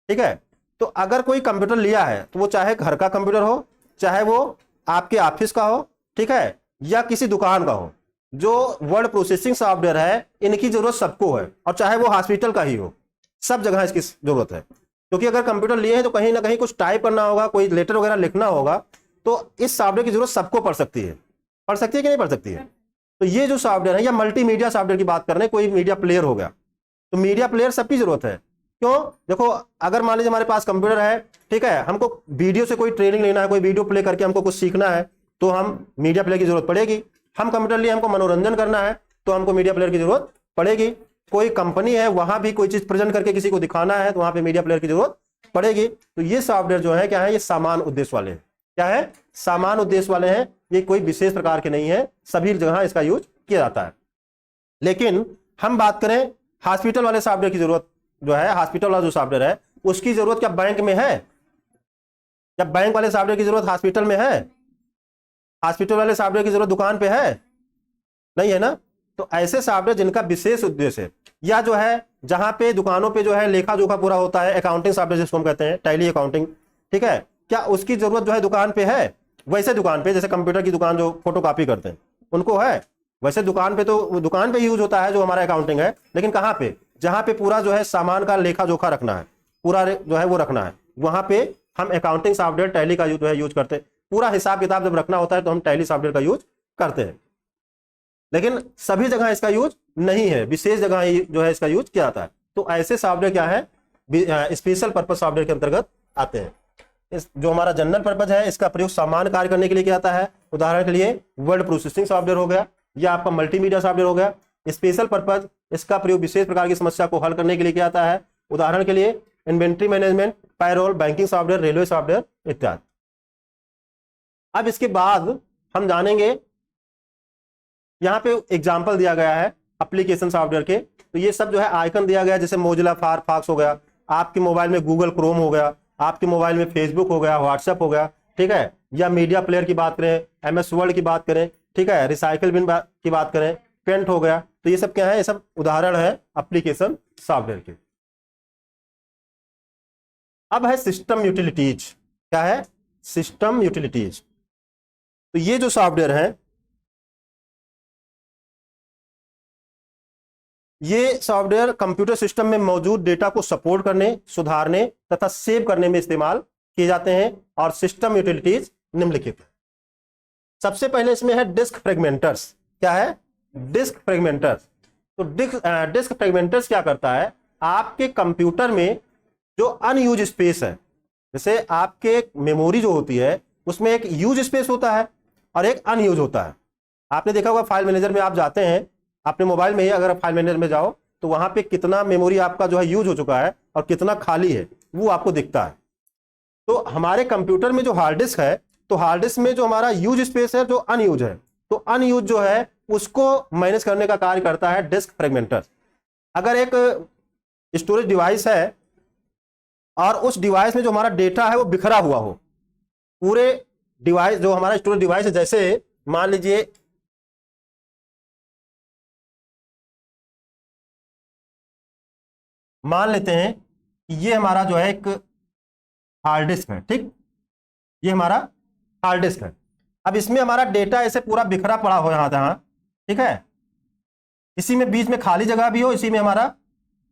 ठीक है। तो अगर कोई कंप्यूटर लिया है तो वो चाहे घर का कंप्यूटर हो, चाहे वो आपके ऑफिस का हो, ठीक है, या किसी दुकान का हो, जो वर्ड प्रोसेसिंग सॉफ्टवेयर है इनकी जरूरत सबको है, और चाहे वो हॉस्पिटल का ही हो, सब जगह इसकी जरूरत है। क्योंकि अगर कंप्यूटर लिए हैं तो कहीं ना कहीं कुछ टाइप करना होगा, कोई लेटर वगैरह लिखना होगा, तो इस सॉफ्टवेयर की जरूरत सबको पड़ सकती है कि नहीं पड़ सकती है। तो ये जो सॉफ्टवेयर है, या मल्टीमीडिया सॉफ्टवेयर की बात कर रहे हैं, कोई मीडिया प्लेयर हो गया, तो मीडिया प्लेयर सबकी जरूरत है। क्यों, देखो अगर मान लीजिए हमारे पास कंप्यूटर है, ठीक है, हमको वीडियो से कोई ट्रेनिंग लेना है, कोई वीडियो प्ले करके हमको कुछ सीखना है, तो हम मीडिया प्लेयर की जरूरत पड़ेगी। हम कंप्यूटर लिए हमको मनोरंजन करना है, तो हमको मीडिया प्लेयर की जरूरत पड़ेगी। कोई कंपनी है, वहां भी कोई चीज प्रेजेंट करके किसी को दिखाना है, तो वहां पे मीडिया प्लेयर की जरूरत पड़ेगी। तो ये सॉफ्टवेयर जो है क्या है, ये सामान्य उद्देश्य वाले हैं। क्या है, सामान्य उद्देश्य वाले हैं, ये कोई विशेष प्रकार के नहीं है, सभी जगह इसका यूज किया जाता है। लेकिन हम बात करें हॉस्पिटल वाले सॉफ्टवेयर की जरूरत जो है, हॉस्पिटल वाला जो सॉफ्टवेयर है उसकी जरूरत क्या बैंक में है, क्या बैंक वाले सॉफ्टवेयर की जरूरत हॉस्पिटल में है? हॉस्पिटल वाले सॉफ्टवेयर की जरूरत दुकान पे है? नहीं है ना। तो ऐसे सॉफ्टवेयर जिनका विशेष उद्देश्य है, या जो है जहां पे दुकानों पे जो है लेखा जोखा पूरा होता है, अकाउंटिंग सॉफ्टवेयर जिसको हम कहते हैं, टैली अकाउंटिंग, ठीक है, क्या उसकी जरूरत जो है दुकान पे है? वैसे दुकान पे जैसे कंप्यूटर की दुकान जो फोटो कॉपी करते हैं उनको है, वैसे दुकान पे तो दुकान पे यूज होता है जो हमारा अकाउंटिंग है, लेकिन कहाँ पे? जहां पे पूरा जो है सामान का लेखा जोखा रखना है, पूरा जो है वो रखना है, वहां पे हम अकाउंटिंग सॉफ्टवेयर टैली का जो है यूज करते हैं। पूरा हिसाब किताब जब रखना होता है तो हम टैली सॉफ्टवेयर का यूज करते हैं, लेकिन सभी जगह इसका यूज नहीं है, विशेष जगह जो है इसका यूज किया जाता है। तो ऐसे सॉफ्टवेयर क्या है? स्पेशल पर्पज सॉफ्टवेयर के अंतर्गत आते हैं। जो हमारा जनरल पर्पज है इसका प्रयोग सामान्य कार्य करने के लिए किया जाता है। उदाहरण के लिए वर्ड प्रोसेसिंग सॉफ्टवेयर हो गया, या आपका मल्टीमीडिया सॉफ्टवेयर हो गया। स्पेशल पर्पज इसका प्रयोग विशेष प्रकार की समस्या को हल करने के लिए किया जाता है। उदाहरण के लिए inventory management, payroll, banking software, railway software इत्यादि। अब इसके बाद हम जानेंगे, यहाँ पे एग्जाम्पल दिया गया है एप्लीकेशन सॉफ्टवेयर के। तो ये सब जो है आइकन दिया गया है, जैसे मोजिला फायरफॉक्स हो गया, आपके मोबाइल में गूगल क्रोम हो गया, आपके मोबाइल में फेसबुक हो गया, व्हाट्सएप हो गया, ठीक है, या मीडिया प्लेयर की बात करें, MS वर्ड की बात करें, ठीक है, रिसाइकिल बिन की बात करें, पेंट हो गया। तो ये सब क्या है? ये सब उदाहरण है एप्लीकेशन सॉफ्टवेयर के। अब है सिस्टम यूटिलिटीज। क्या है? System utilities. तो ये जो सॉफ्टवेयर है, ये सॉफ्टवेयर कंप्यूटर सिस्टम में मौजूद डेटा को सपोर्ट करने, सुधारने तथा सेव करने में इस्तेमाल किए जाते हैं। और सिस्टम यूटिलिटीज निम्नलिखित है। सबसे पहले इसमें है डिस्क फ्रेगमेंटर्स। क्या है? डिस्क फ्रेगमेंटर्स। तो डिस्क फ्रेगमेंटर्स क्या करता है? आपके कंप्यूटर में जो अनयूज स्पेस है, जैसे आपके मेमोरी जो होती है उसमें एक यूज स्पेस होता है और एक अनयूज होता है। आपने देखा होगा फाइल मैनेजर में आप जाते हैं, अपने मोबाइल में ही अगर फाइल मैनेजर में जाओ तो वहां पे कितना मेमोरी आपका जो है यूज हो चुका है और कितना खाली है वो आपको दिखता है। तो हमारे कंप्यूटर में जो हार्ड डिस्क है, तो हार्ड डिस्क में जो हमारा यूज स्पेस है जो अनयूज है, तो अनयूज जो है उसको मैनेज करने का कार्य करता है डिस्क फ्रेगमेंटर। अगर एक स्टोरेज डिवाइस है और उस डिवाइस में जो हमारा डेटा है वो बिखरा हुआ हो, पूरे डिवाइस जो हमारा स्टोरेज डिवाइस है, जैसे मान लीजिए मान लेते हैं कि ये हमारा जो है एक हार्ड डिस्क है, ठीक, ये हमारा हार्ड डिस्क है। अब इसमें हमारा डेटा ऐसे पूरा बिखरा पड़ा हो यहां तहां, ठीक है, इसी में बीच में खाली जगह भी हो, इसी में हमारा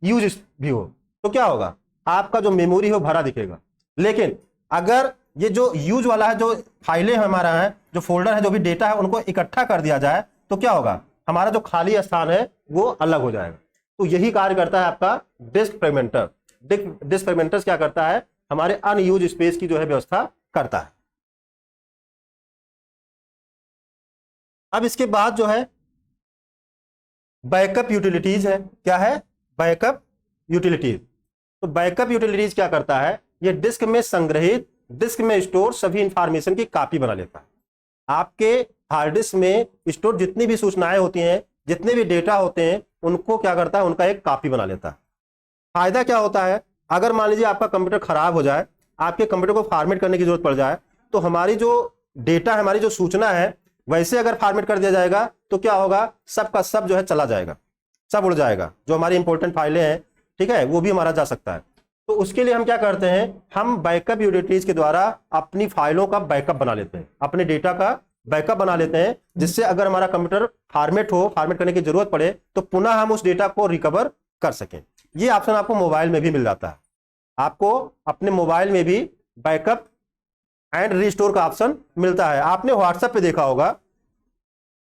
यूज भी हो, तो क्या होगा? आपका जो मेमोरी हो भरा दिखेगा। लेकिन अगर ये जो यूज वाला है, जो फाइलें हमारा है, जो फोल्डर है, जो भी डेटा है, उनको इकट्ठा कर दिया जाए तो क्या होगा? हमारा जो खाली स्थान है वो अलग हो जाएगा। तो यही कार्य करता है आपका डिस्क फ्रेगमेंटर। डिस्क फ्रेगमेंटर्स क्या करता है? हमारे अनयूज स्पेस की जो है व्यवस्था करता है। अब इसके बाद जो है बैकअप यूटिलिटीज है। क्या है? Backup utilities. तो बैकअप यूटिलिटीज क्या करता है? ये डिस्क में संग्रहित, डिस्क में स्टोर सभी इंफॉर्मेशन की कॉपी बना लेता है। आपके हार्ड डिस्क में स्टोर जितनी भी सूचनाएं होती हैं, जितने भी डेटा होते हैं, उनको क्या करता है? उनका एक कॉपी बना लेता है। फायदा क्या होता है? अगर मान लीजिए आपका कंप्यूटर खराब हो जाए, आपके कंप्यूटर को फॉर्मेट करने की जरूरत पड़ जाए, तो हमारी जो डेटा है, हमारी जो सूचना है, वैसे अगर फॉर्मेट कर दिया जाएगा तो क्या होगा? सब का सब जो है चला जाएगा, सब उड़ जाएगा। जो हमारी इंपॉर्टेंट फाइलें हैं, ठीक है, वो भी हमारा जा सकता है। तो उसके लिए हम क्या करते हैं? हम बैकअप यूटिलिटीज के द्वारा अपनी फाइलों का बैकअप बना लेते हैं, अपने डेटा का बैकअप बना लेते हैं, जिससे अगर हमारा कंप्यूटर फॉर्मेट करने की जरूरत पड़े तो पुनः हम उस डेटा को रिकवर कर सकें। ये ऑप्शन आपको मोबाइल में भी मिल जाता है। आपको अपने मोबाइल में भी बैकअप एंड रिस्टोर का ऑप्शन मिलता है। आपने व्हाट्सएप पे देखा होगा,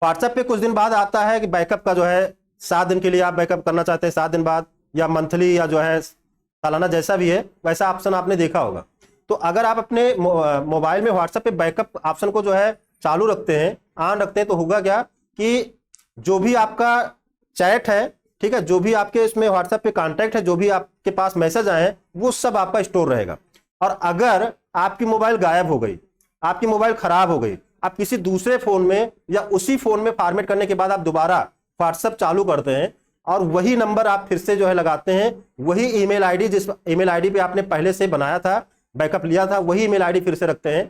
व्हाट्सएप पे कुछ दिन बाद आता है कि बैकअप का जो है 7 दिन के लिए आप बैकअप करना चाहते हैं, 7 दिन बाद, या मंथली, या जो है सालाना, जैसा भी है वैसा ऑप्शन आपने देखा होगा। तो अगर आप अपने मोबाइल में व्हाट्सएप पे बैकअप ऑप्शन को जो है चालू रखते हैं, ऑन रखते हैं, तो होगा क्या कि जो भी आपका चैट है, ठीक है, जो भी आपके इसमें व्हाट्सएप पे कांटेक्ट है, जो भी आपके पास मैसेज आए हैं, वो सब आपका स्टोर रहेगा। और अगर आपकी मोबाइल गायब हो गई, आपकी मोबाइल खराब हो गई, आप किसी दूसरे फोन में या उसी फोन में फॉर्मेट करने के बाद आप दोबारा व्हाट्सएप चालू करते हैं और वही नंबर आप फिर से जो है लगाते हैं, वही ईमेल आईडी, जिस ईमेल आईडी पे आपने पहले से बनाया था, बैकअप लिया था, वही ईमेल आईडी फिर से रखते हैं,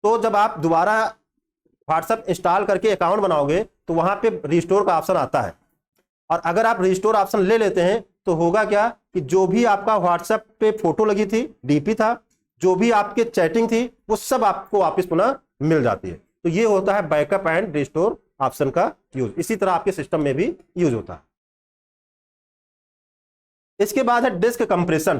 तो जब आप दोबारा व्हाट्सएप इंस्टॉल करके अकाउंट बनाओगे तो वहां पे रिस्टोर का ऑप्शन आता है, और अगर आप रिस्टोर ऑप्शन ले लेते हैं तो होगा क्या कि जो भी आपका व्हाट्सएप पे फोटो लगी थी, डीपी था, जो भी आपके चैटिंग थी, वो सब आपको वापस पुनः मिल जाती है। तो ये होता है बैकअप एंड रिस्टोर ऑप्शन का यूज। इसी तरह आपके सिस्टम में भी यूज होता है। इसके बाद है डिस्क कंप्रेशन।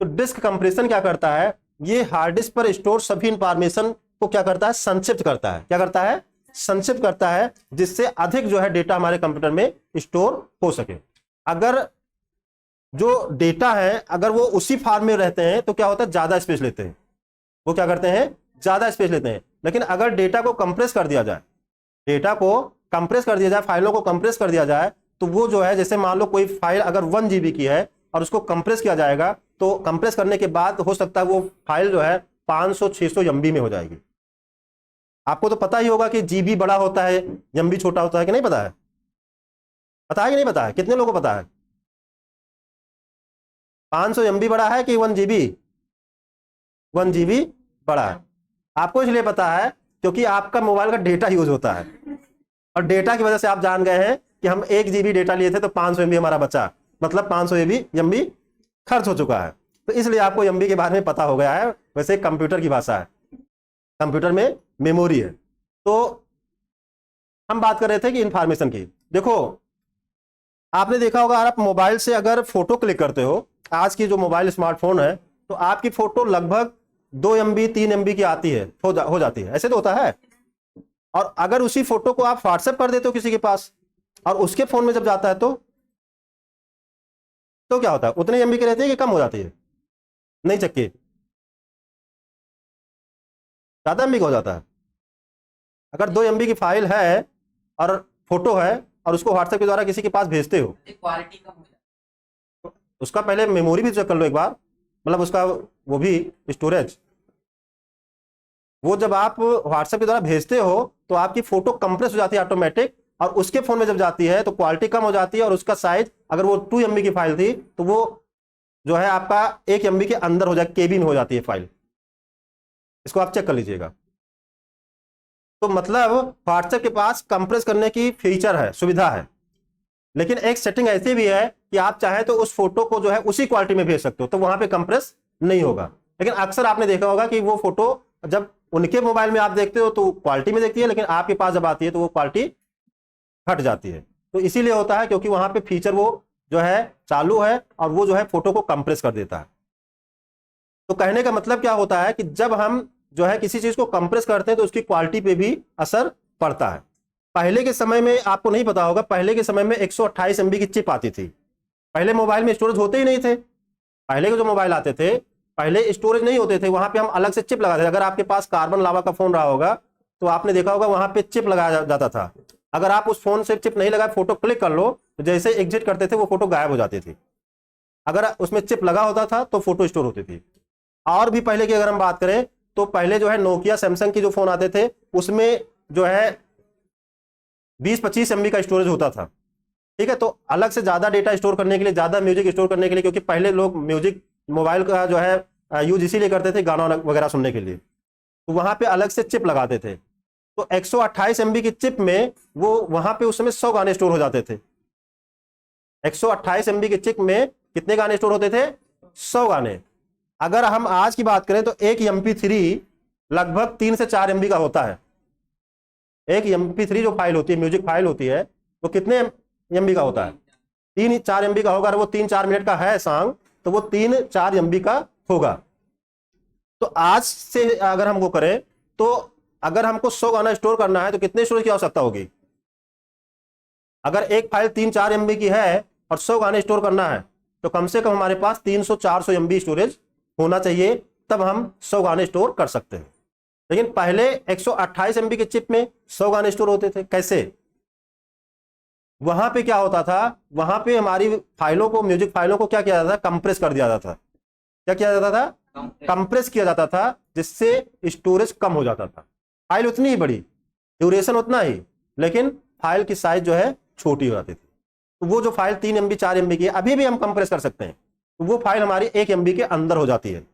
तो डिस्क कंप्रेशन क्या करता है, ये हार्ड डिस्क पर स्टोर सभी इंफॉर्मेशन को क्या करता है, संक्षिप्त करता है। क्या करता है, संक्षिप्त करता है, जिससे अधिक जो है डेटा हमारे कंप्यूटर में स्टोर हो सके। अगर जो डेटा है अगर वो उसी फॉर्म में रहते हैं तो क्या होता है, ज्यादा स्पेस लेते हैं, वो क्या करते हैं, ज्यादा स्पेस लेते हैं। लेकिन अगर डेटा को कंप्रेस कर दिया जाए, डेटा को कंप्रेस कर दिया जाए, फाइलों को कंप्रेस कर दिया जाए, तो वो जो है, जैसे मान लो कोई फाइल अगर 1 GB की है और उसको कंप्रेस किया जाएगा, तो कंप्रेस करने के बाद हो सकता है वो फाइल जो है 500-600 MB में हो जाएगी। आपको तो पता ही होगा कि GB बड़ा होता है, MB छोटा होता है, कि नहीं पता है? पता है कि नहीं पता है? कितने लोगों को पता है? 500 MB बड़ा है कि 1 GB? 1 GB बड़ा है। आपको इसलिए पता है क्योंकि आपका मोबाइल का डेटा यूज होता है, और डेटा की वजह से आप जान गए हैं कि हम 1 GB डेटा लिए थे तो 500 MB हमारा बचा, मतलब 500 MB खर्च हो चुका है। तो इसलिए आपको MB के बारे में पता हो गया है। वैसे कंप्यूटर की भाषा है, कंप्यूटर में मेमोरी है। तो हम बात कर रहे थे कि इंफॉर्मेशन की। देखो, आपने देखा होगा, आप मोबाइल से अगर फोटो क्लिक करते हो, आज की जो मोबाइल स्मार्टफोन है, तो आपकी फोटो लगभग 2 MB 3 MB की आती है, हो जाती है, ऐसे तो होता है। और अगर उसी फोटो को आप व्हाट्सएप कर देते हो किसी के पास, और उसके फोन में जब जाता है तो क्या होता है, उतने MB की रहती है कि कम हो जाती है? नहीं चक्की, ज्यादा MB का हो जाता है। अगर 2 MB की फाइल है और फोटो है और उसको व्हाट्सएप के द्वारा किसी के पास भेजते हो, क्वालिटी कम हो जाती है। उसका पहले मेमोरी भी चेक कर लो एक बार, मतलब उसका वो भी स्टोरेज, वो जब आप व्हाट्सएप के द्वारा भेजते हो तो आपकी फोटो कंप्रेस हो जाती है ऑटोमेटिक, और उसके फोन में जब जाती है तो क्वालिटी कम हो जाती है, और उसका साइज, अगर वो 2 MB की फाइल थी तो वो जो है आपका 1 MB के अंदर हो जाए, केबी में हो जाती है फाइल। इसको आप चेक कर लीजिएगा। तो मतलब व्हाट्सएप के पास कंप्रेस करने की फीचर है, सुविधा है, लेकिन एक सेटिंग ऐसी भी है कि आप चाहे तो उस फोटो को जो है उसी क्वालिटी में भेज सकते हो, तो वहां पे कंप्रेस नहीं होगा। लेकिन अक्सर आपने देखा होगा कि वो फोटो जब उनके मोबाइल में आप देखते हो तो क्वालिटी में देखती है, लेकिन आपके पास जब आती है तो वो क्वालिटी हट जाती है। तो इसीलिए होता है क्योंकि वहां पे फीचर वो जो है चालू है, और वो जो है फोटो को कंप्रेस कर देता है। तो कहने का मतलब क्या होता है कि जब हम जो है किसी चीज को कंप्रेस करते हैं तो उसकी क्वालिटी पे भी असर पड़ता है। पहले के समय में आपको नहीं पता होगा, पहले के समय में 128 MB की चिप आती थी। पहले मोबाइल में स्टोरेज होते ही नहीं थे। पहले के जो मोबाइल आते थे पहले स्टोरेज नहीं होते थे, वहां पे हम अलग से चिप लगाते थे। अगर आपके पास कार्बन लावा का फोन रहा होगा तो आपने देखा होगा वहां पे चिप लगाया जाता था। अगर आप उस फोन से चिप नहीं लगाए, फोटो क्लिक कर लो, तो जैसे एग्जिट करते थे वो फोटो गायब हो जाती थी। अगर उसमें चिप लगा होता था तो फोटो स्टोर होती थी। और भी पहले की अगर हम बात करें तो पहले जो है नोकिया, सैमसंग की जो फोन आते थे उसमें जो है 20-25 MB का स्टोरेज होता था। ठीक है, तो अलग से ज्यादा डेटा स्टोर करने के लिए, ज्यादा म्यूजिक स्टोर करने के लिए, क्योंकि पहले लोग म्यूजिक मोबाइल का जो है यूज इसीलिए करते थे गाना वगैरह सुनने के लिए, तो वहां पे अलग से चिप लगाते थे। तो 128 MB की चिप में वो वहां पे उस समय 100 गाने स्टोर हो जाते थे। 128 MB की चिप में कितने गाने स्टोर होते थे? 100 गाने। अगर हम आज की बात करें तो एक MP3 लगभग 3 से 4 MB का होता है। एक MP3 जो फाइल होती है, म्यूजिक फाइल होती है, वो कितने MB का होता है? 3-4 MB का होगा। अगर वो 3-4 मिनट का है सॉन्ग तो वो 3-4 MB का होगा। तो आज से अगर हमको करें तो अगर हमको 100 गाना स्टोर करना है तो कितने स्टोरेज की आवश्यकता होगी? अगर एक फाइल 3-4 MB की है और 100 गाने स्टोर करना है तो कम से कम हमारे पास 300-400 MB स्टोरेज होना चाहिए, तब हम 100 गाने स्टोर कर सकते हैं। लेकिन पहले 128 MB के चिप में 100 गाने स्टोर होते थे। कैसे? वहां पे क्या होता था, वहां पे हमारी फाइलों को, म्यूजिक फाइलों को क्या किया जाता था? कंप्रेस कर दिया जाता था। क्या किया जाता था? कंप्रेस किया जाता था, जिससे स्टोरेज कम हो जाता था। फाइल उतनी ही बड़ी, ड्यूरेशन उतना ही, लेकिन फाइल की साइज जो है छोटी हो जाती थी। तो वो जो फाइल 3 MB 4 MB की है, अभी भी हम कंप्रेस कर सकते हैं, तो वो फाइल हमारी 1 MB के अंदर हो जाती है।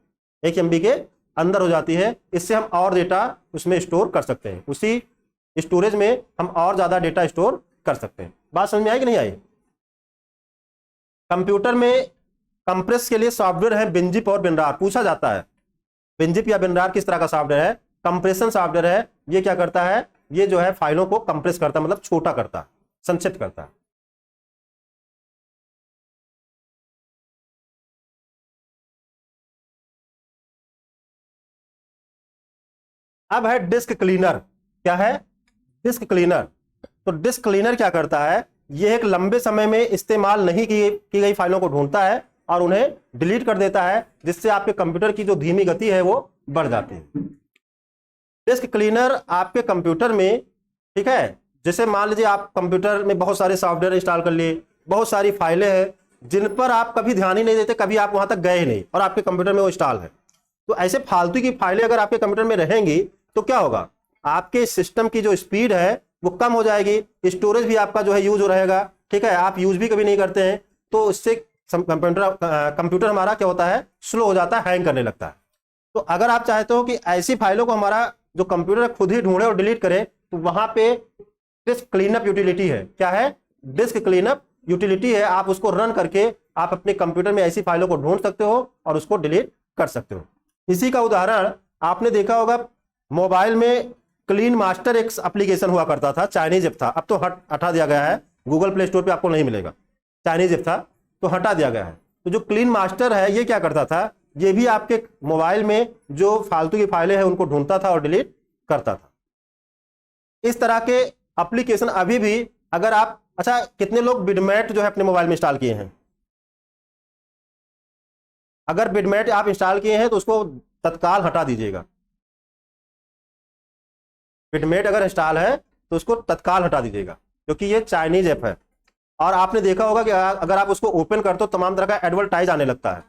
1 MB के अंदर हो जाती है। इससे हम और डेटा उसमें स्टोर कर सकते हैं। उसी स्टोरेज में हम और ज्यादा डेटा स्टोर कर सकते हैं। बात समझ में आई कि नहीं आई? कंप्यूटर में कंप्रेस के लिए सॉफ्टवेयर है विनजिप और विनरार। पूछा जाता है विनजिप या विनरार किस तरह का सॉफ्टवेयर है? कंप्रेशन सॉफ्टवेयर है। ये क्या करता है? ये जो है फाइलों को कंप्रेस करता है, मतलब छोटा करता है, संक्षिप्त करता है। अब है डिस्क क्लीनर। क्या है? Disk cleaner. तो डिस्क क्लीनर क्या करता है? ये एक लंबे समय में इस्तेमाल नहीं की गई फाइलों को ढूंढता है और उन्हें डिलीट कर देता है, जिससे आपके कंप्यूटर की जो धीमी गति है वो बढ़ जाती है। डिस्क क्लीनर आपके कंप्यूटर में, ठीक है, जैसे मान लीजिए आप कंप्यूटर में बहुत सारे सॉफ्टवेयर इंस्टॉल कर लिए, बहुत सारी फाइलें हैं जिन पर आप कभी ध्यान ही नहीं देते, कभी आप वहां तक गए ही नहीं और आपके कंप्यूटर में वो इंस्टॉल है। तो ऐसे फालतू की फाइलें अगर आपके कंप्यूटर में रहेंगी तो क्या होगा? आपके सिस्टम की जो स्पीड है वो कम हो जाएगी, स्टोरेज भी आपका जो है यूज हो रहेगा, ठीक है, आप यूज भी कभी नहीं करते हैं, तो इससे कंप्यूटर हमारा क्या होता है? स्लो हो जाता है, हैंग करने लगता है। तो अगर आप चाहते हो कि ऐसी फाइलों को हमारा जो कंप्यूटर खुद ही ढूंढे और डिलीट करे, तो वहां पे डिस्क क्लीनअप यूटिलिटी है। क्या है? डिस्क क्लीनअप यूटिलिटी है। आप उसको रन करके आप अपने कंप्यूटर में ऐसी फाइलों को ढूंढ सकते हो और उसको डिलीट कर सकते हो। इसी का उदाहरण आपने देखा होगा, मोबाइल में क्लीन मास्टर एक एप्लीकेशन हुआ करता था, चाइनीज ऐप था, अब तो हटा दिया गया है, गूगल प्ले स्टोर पे आपको नहीं मिलेगा। चाइनीज ऐप था तो हटा दिया गया है। तो जो क्लीन मास्टर है ये क्या करता था? ये भी आपके मोबाइल में जो फालतू की फाइलें हैं उनको ढूंढता था और डिलीट करता था। इस तरह के एप्लीकेशन अभी भी अगर आप, अच्छा कितने लोग बिडमेट जो है अपने मोबाइल में इंस्टॉल किए हैं? अगर बिडमेट आप इंस्टॉल किए हैं तो उसको तत्काल हटा दीजिएगा। बिडमेट अगर इंस्टॉल है तो उसको तत्काल हटा दीजिएगा, क्योंकि ये चाइनीज ऐप है। और आपने देखा होगा कि अगर आप उसको ओपन करते हो तमाम तरह का एडवर्टाइज आने लगता है,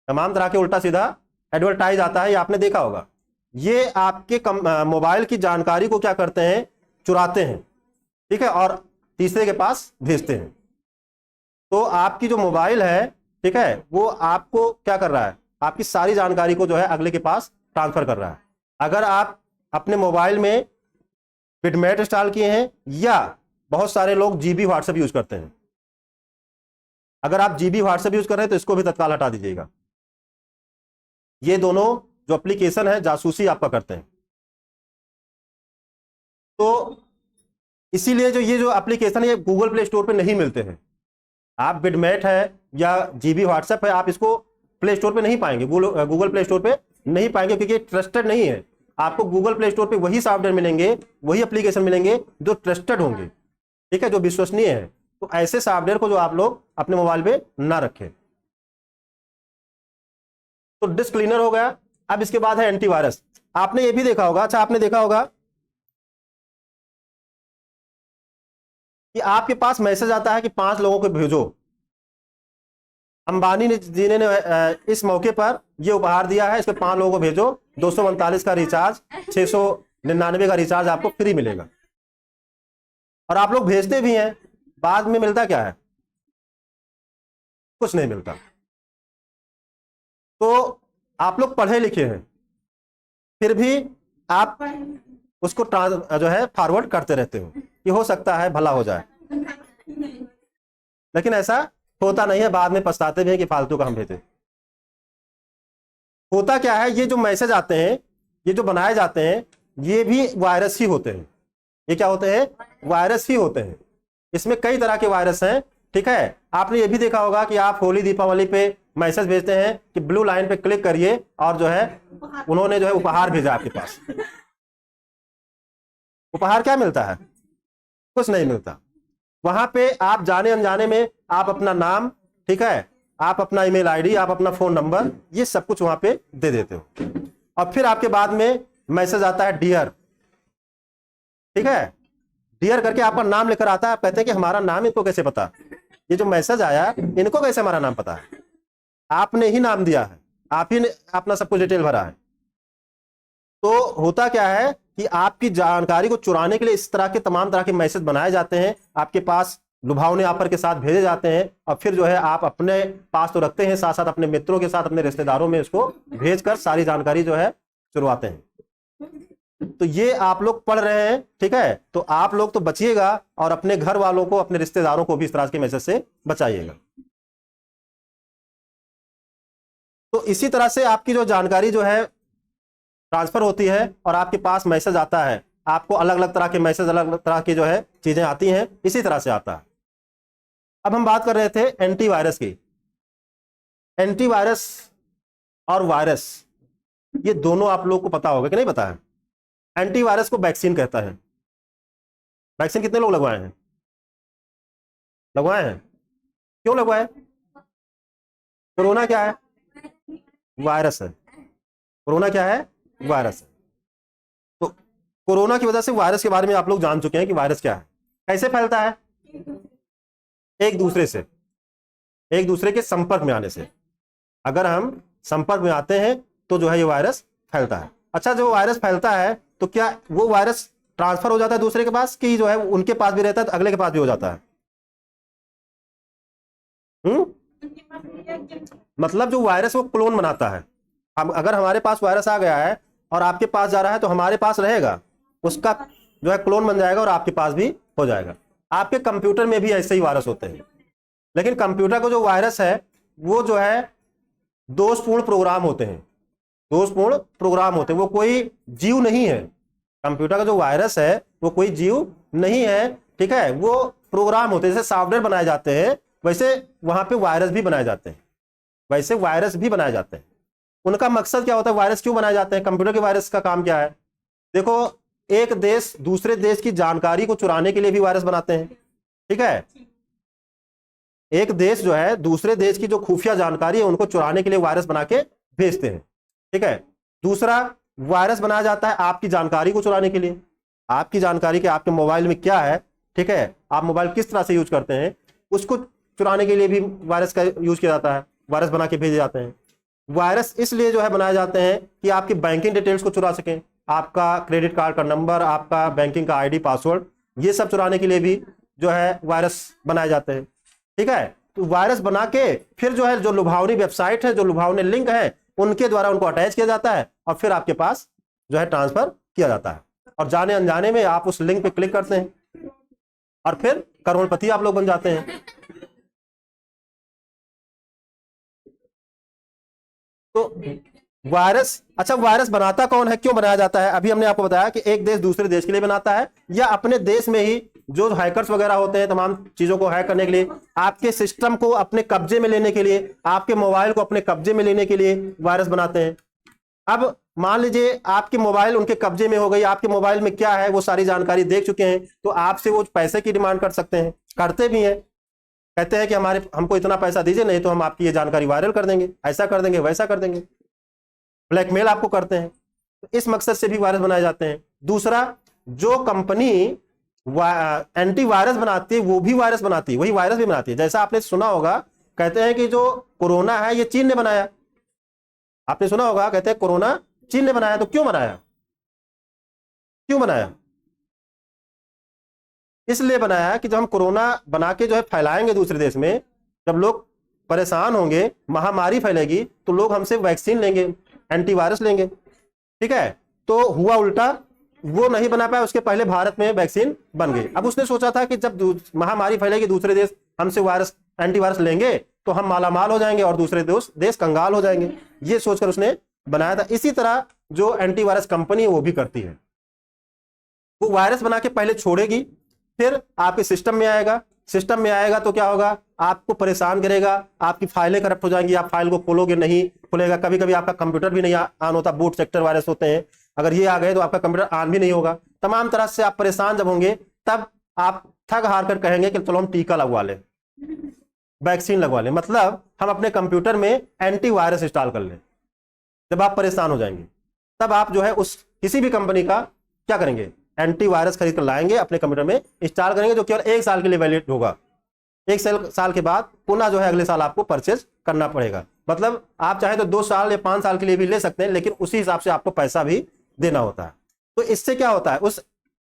तमाम तरह के उल्टा सीधा एडवर्टाइज आता है, ये आपने देखा होगा। ये आपके मोबाइल की जानकारी को क्या करते हैं? चुराते हैं, ठीक है, और तीसरे के पास भेजते हैं। तो आपकी जो मोबाइल है, ठीक है, वो आपको क्या कर रहा है? आपकी सारी जानकारी को जो है अगले के पास ट्रांसफर कर रहा है। अगर आप अपने मोबाइल में बिडमेट इंस्टॉल किए हैं, या बहुत सारे लोग जीबी व्हाट्सएप यूज करते हैं, अगर आप जीबी व्हाट्सएप यूज कर रहे हैं तो इसको भी तत्काल हटा दीजिएगा। ये दोनों जो एप्लीकेशन है जासूसी आपका करते हैं। तो इसीलिए जो ये जो एप्लीकेशन है ये गूगल प्ले स्टोर पे नहीं मिलते हैं। आप बिडमेट है या जीबी व्हाट्सएप है, आप इसको प्ले स्टोर पे नहीं पाएंगे, गूगल प्ले स्टोर पे नहीं पाएंगे, क्योंकि ट्रस्टेड नहीं है। आपको गूगल प्ले स्टोर पे वही सॉफ्टवेयर मिलेंगे, वही एप्लीकेशन मिलेंगे जो ट्रस्टेड होंगे, ठीक है, जो विश्वसनीय है। तो ऐसे सॉफ्टवेयर को जो आप लोग अपने मोबाइल पे ना रखें। तो डिस्क क्लीनर हो गया। अब इसके बाद है एंटीवायरस। आपने ये भी देखा होगा, अच्छा आपने देखा होगा कि आपके पास मैसेज आता है कि 5 लोगों को भेजो। अंबानी जी ने इस मौके पर यह उपहार दिया है, इसके 5 लोगों को भेजो, 239 का रिचार्ज, 699 का रिचार्ज आपको फ्री मिलेगा। और आप लोग भेजते भी हैं, बाद में मिलता क्या है? कुछ नहीं मिलता। तो आप लोग पढ़े लिखे हैं, फिर भी आप उसको जो है फॉरवर्ड करते रहते हो कि हो सकता है भला हो जाए, लेकिन ऐसा होता नहीं है। बाद में पछताते भी हैं कि फालतू का हम भेजे। होता क्या है? ये जो मैसेज आते हैं, ये जो बनाए जाते हैं, ये भी वायरस ही होते हैं। ये क्या होते हैं? वायरस ही होते हैं। इसमें कई तरह के वायरस हैं, ठीक है। आपने ये भी देखा होगा कि आप होली दीपावली पे मैसेज भेजते हैं कि ब्लू लाइन पे क्लिक करिए, और जो है उन्होंने जो है उपहार भेजा आपके पास। उपहार क्या मिलता है? कुछ नहीं मिलता। वहां पे आप जाने अनजाने में आप अपना नाम, ठीक है, आप अपना ईमेल आईडी, आप अपना फोन नंबर, ये सब कुछ वहां पे दे देते हो। और फिर आपके बाद में मैसेज आता है डियर, ठीक है, डियर करके आपका नाम लेकर आता है। आप कहते हैं कि हमारा नाम इनको कैसे पता? ये जो मैसेज आया इनको कैसे हमारा नाम पता है? आपने ही नाम दिया है, आप ही ने अपना सब कुछ डिटेल भरा है। तो होता क्या है कि आपकी जानकारी को चुराने के लिए इस तरह के तमाम तरह के मैसेज बनाए जाते हैं, आपके पास लुभावने ऑफर के साथ भेजे जाते हैं, और फिर जो है आप अपने पास तो रखते हैं, साथ साथ अपने मित्रों के साथ, अपने रिश्तेदारों में इसको भेजकर सारी जानकारी जो है चुरवाते हैं। तो ये आप लोग पढ़ रहे हैं, ठीक है, तो आप लोग तो बचिएगा और अपने घर वालों को, अपने रिश्तेदारों को भी इस तरह के मैसेज से बचाइएगा। तो इसी तरह से आपकी जो जानकारी जो है ट्रांसफर होती है और आपके पास मैसेज आता है, आपको अलग अलग तरह के मैसेज, अलग अलग तरह की जो है चीजें आती हैं, इसी तरह से आता है। अब हम बात कर रहे थे एंटीवायरस की। एंटीवायरस और वायरस ये दोनों आप लोग को पता होगा कि नहीं पता है। एंटीवायरस को वैक्सीन कहता है। वैक्सीन कितने लोग लगवाए हैं? लगवाए हैं? क्यों लगवाए? कोरोना क्या है? वायरस है। कोरोना क्या है? वायरस है। तो कोरोना की वजह से वायरस के बारे में आप लोग जान चुके हैं कि वायरस क्या है, कैसे फैलता है। एक दूसरे से, एक दूसरे के संपर्क में आने से। अगर हम संपर्क में आते हैं तो जो है ये वायरस फैलता है। अच्छा, जो वायरस फैलता है तो क्या वो वायरस ट्रांसफर हो जाता है दूसरे के पास, कि जो है उनके पास भी रहता है तो अगले के पास भी हो जाता है? मतलब जो वायरस वो क्लोन बनाता है। हम अगर हमारे पास वायरस आ गया है और आपके पास जा रहा है तो हमारे पास रहेगा, उसका जो है क्लोन बन जाएगा और आपके पास भी हो जाएगा। आपके कंप्यूटर में भी ऐसे ही वायरस होते हैं, लेकिन कंप्यूटर का जो वायरस है वो जो है दोषपूर्ण प्रोग्राम होते हैं। दोषपूर्ण प्रोग्राम होते हैं, वो कोई जीव नहीं है। कंप्यूटर का जो वायरस है वो कोई जीव नहीं है, ठीक है, वो प्रोग्राम होते हैं। जैसे सॉफ्टवेयर बनाए जाते हैं वैसे वहां पे वायरस भी बनाए जाते हैं, वैसे वायरस भी बनाए जाते हैं। उनका मकसद क्या होता है? वायरस क्यों बनाए जाते हैं? कंप्यूटर के वायरस का काम क्या है? देखो, एक देश दूसरे देश की जानकारी को चुराने के लिए भी वायरस बनाते हैं, ठीक है। एक देश जो है दूसरे देश की जो खुफिया जानकारी है उनको चुराने के लिए वायरस बना के भेजते हैं, ठीक है। दूसरा वायरस बनाया जाता है आपकी जानकारी को चुराने के लिए। आपकी जानकारी के आपके मोबाइल में क्या है, ठीक है, आप मोबाइल किस तरह से यूज करते हैं, उसको चुराने के लिए भी वायरस का यूज किया जाता है, वायरस बना के भेजे जाते हैं। वायरस इसलिए जो है बनाए जाते हैं कि आपकी बैंकिंग डिटेल्स को चुरा सकें, आपका क्रेडिट कार्ड का नंबर, आपका बैंकिंग का आईडी, पासवर्ड, ये सब चुराने के लिए भी जो है वायरस बनाए जाते हैं, ठीक है। तो वायरस बना के फिर जो है जो लुभावनी वेबसाइट है, जो लुभावनी लिंक है, उनके द्वारा उनको अटैच किया जाता है और फिर आपके पास जो है ट्रांसफर किया जाता है। और जाने अनजाने में आप उस लिंक पे क्लिक करते हैं और फिर करोड़पति आप लोग बन जाते हैं। तो वायरस, अच्छा वायरस बनाता कौन है, क्यों बनाया जाता है? अभी हमने आपको बताया कि एक देश दूसरे देश के लिए बनाता है, या अपने देश में ही जो हैकर्स वगैरह होते हैं तमाम चीजों को हैक करने के लिए, आपके सिस्टम को अपने कब्जे में लेने के लिए, आपके मोबाइल को अपने कब्जे में लेने के लिए वायरस बनाते हैं। अब मान लीजिए आपके मोबाइल उनके कब्जे में हो गई, आपके मोबाइल में क्या है वो सारी जानकारी देख चुके हैं, तो आपसे वो पैसे की डिमांड कर सकते हैं, करते भी हैं। कहते हैं कि हमको इतना पैसा दीजिए, नहीं तो हम आपकी ये जानकारी वायरल कर देंगे, ऐसा कर देंगे, वैसा कर देंगे, ब्लैकमेल आपको करते हैं। तो इस मकसद से भी वायरस बनाए जाते हैं। दूसरा, जो कंपनी एंटीवायरस बनाती है वो भी वायरस बनाती है, वही वायरस भी बनाती है। जैसा आपने सुना होगा, कहते हैं कि जो कोरोना है ये चीन ने बनाया। आपने सुना होगा, कहते हैं कोरोना चीन ने बनाया। तो क्यों बनाया? क्यों बनाया? इसलिए बनाया कि जब हम कोरोना बना के जो है फैलाएंगे दूसरे देश में, जब लोग परेशान होंगे, महामारी फैलेगी, तो लोग हमसे वैक्सीन लेंगे, एंटीवायरस लेंगे, ठीक है। तो हुआ उल्टा, वो नहीं बना पाया, उसके पहले भारत में वैक्सीन बन गई। अब उसने सोचा था कि जब महामारी फैलेगी, दूसरे देश हमसे वायरस एंटीवायरस लेंगे तो हम मालामाल हो जाएंगे और दूसरे देश कंगाल हो जाएंगे, ये सोचकर उसने बनाया था। इसी तरह जो एंटीवायरस कंपनी है वो भी करती है, वो वायरस बना के पहले छोड़ेगी, फिर आपके सिस्टम में आएगा। सिस्टम में आएगा तो क्या होगा, आपको परेशान करेगा, आपकी फाइलें करप्ट हो जाएंगी, आप फाइल को खोलोगे नहीं खुलेगा, कभी कभी आपका कंप्यूटर भी नहीं ऑन होता, बूट सेक्टर वायरस होते हैं, अगर ये आ गए तो आपका कंप्यूटर ऑन भी नहीं होगा। तमाम तरह से आप परेशान जब होंगे, तब आप थक हार कर कहेंगे कि चलो हम टीका लगवा लें, वैक्सीन लगवा लें, मतलब हम अपने कंप्यूटर में एंटीवायरस इंस्टॉल कर लें। जब आप परेशान हो जाएंगे तब आप जो है उस किसी भी कंपनी का क्या करेंगे, एंटीवायरस खरीद कर लाएंगे, अपने कंप्यूटर में इंस्टॉल करेंगे, जो केवल 1 साल के लिए वैलिड होगा। 1 साल के बाद पुनः जो है अगले साल आपको परचेज करना पड़ेगा। मतलब आप चाहे तो 2 साल या 5 साल के लिए भी ले सकते हैं, लेकिन उसी हिसाब से आपको पैसा भी देना होता है। तो इससे क्या होता है, उस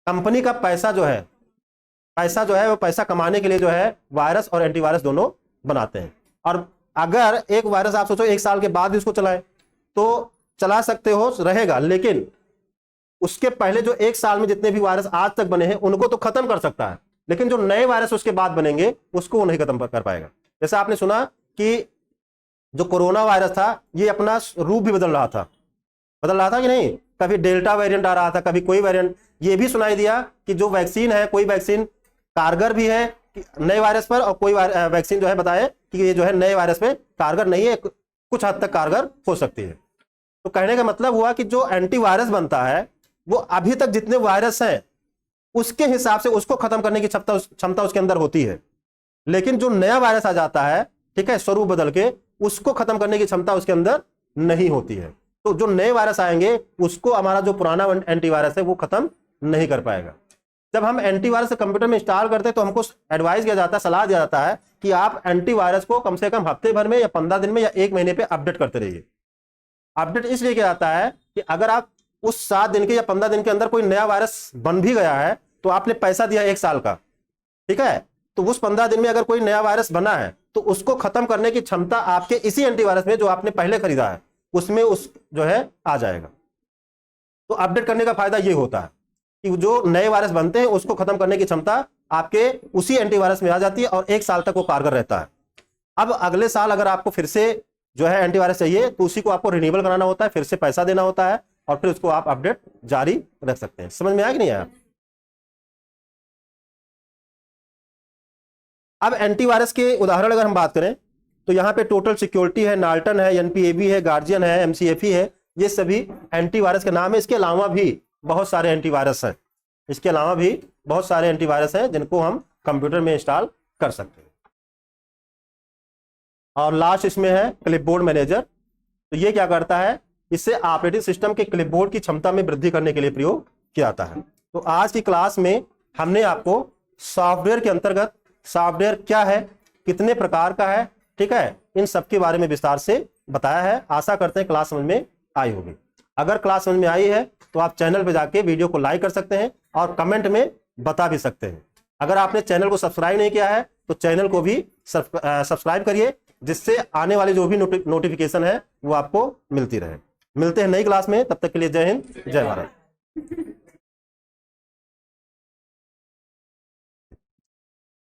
कंपनी का पैसा जो है वो पैसा कमाने के लिए जो है वायरस और एंटीवायरस दोनों बनाते हैं। और अगर एक वायरस आप सोचो 1 साल के बाद भी उसको चलाए तो चला सकते हो, रहेगा, लेकिन उसके पहले जो 1 साल में जितने भी वायरस आज तक बने हैं उनको तो खत्म कर सकता है, लेकिन जो नए वायरस उसके बाद बनेंगे उसको वो नहीं खत्म कर पाएगा। जैसे आपने सुना कि जो कोरोना वायरस था ये अपना रूप भी बदल रहा था कि नहीं, कभी डेल्टा वेरिएंट आ रहा था, कभी कोई वेरिएंट। ये भी सुनाई दिया कि जो वैक्सीन है, कोई वैक्सीन कारगर भी है नए वायरस पर, और कोई वैक्सीन जो है बताए कि ये जो है नए वायरस पे कारगर नहीं है, कुछ हद तक कारगर हो सकती है। तो कहने का मतलब हुआ कि जो एंटीवायरस बनता है वो अभी तक जितने वायरस हैं उसके हिसाब से उसको खत्म करने की क्षमता उसके अंदर होती है, लेकिन जो नया वायरस आ जाता है, ठीक है, स्वरूप बदल के, उसको खत्म करने की क्षमता उसके अंदर नहीं होती है। तो जो नए वायरस आएंगे उसको हमारा जो पुराना एंटीवायरस है वो खत्म नहीं कर पाएगा। जब हम एंटीवायरस कंप्यूटर में इंस्टॉल करते हैं तो हमको एडवाइस किया जाता है, सलाह दिया जाता है कि आप एंटीवायरस को कम से कम हफ्ते भर में या 15 दिन में या 1 महीने पे अपडेट करते रहिए। अपडेट इसलिए किया जाता है कि अगर आप उस 7 दिन के या 15 दिन के अंदर कोई नया वायरस बन भी गया है तो आपने पैसा दिया 1 साल का, ठीक है, तो उस 15 दिन में अगर कोई नया वायरस बना है तो उसको खत्म करने की क्षमता आपके इसी एंटीवायरस में जो आपने पहले खरीदा है उसमें उस जो है आ जाएगा। तो अपडेट करने का फायदा ये होता है कि जो नए वायरस बनते हैं उसको खत्म करने की क्षमता आपके उसी एंटीवायरस में आ जाती है और 1 साल तक वो कारगर रहता है। अब अगले साल अगर आपको फिर से जो है एंटीवायरस चाहिए तो उसी को आपको रिन्यूअल कराना होता है, फिर से पैसा देना होता है और फिर उसको आप अपडेट जारी रख सकते हैं। समझ में आया कि नहीं आया? अब एंटीवायरस के उदाहरण अगर हम बात करें तो यहाँ पे टोटल सिक्योरिटी है, नाल्टन है, एनपीएबी है, गार्जियन है, एमसीएफई है, ये सभी एंटीवायरस के नाम है। इसके अलावा भी बहुत सारे एंटीवायरस हैं, इसके अलावा भी बहुत सारे एंटीवायरस हैं जिनको हम कंप्यूटर में इंस्टॉल कर सकते हैं। और लास्ट इसमें है क्लिपबोर्ड मैनेजर। तो ये क्या करता है, इससे ऑपरेटिंग सिस्टम के क्लिपबोर्ड की क्षमता में वृद्धि करने के लिए प्रयोग किया जाता है। तो आज की क्लास में हमने आपको सॉफ्टवेयर के अंतर्गत सॉफ्टवेयर क्या है, कितने प्रकार का है, ठीक है, इन सब के बारे में विस्तार से बताया है। आशा करते हैं क्लास समझ में आई होगी। अगर क्लास समझ में आई है तो आप चैनल पे जाके वीडियो को लाइक कर सकते हैं और कमेंट में बता भी सकते हैं। अगर आपने चैनल को सब्सक्राइब नहीं किया है तो चैनल को भी सब्सक्राइब करिए, जिससे आने वाली जो भी नोटिफिकेशन है वो आपको मिलती रहे। मिलते हैं नई क्लास में, तब तक के लिए जय हिंद, जय भारत।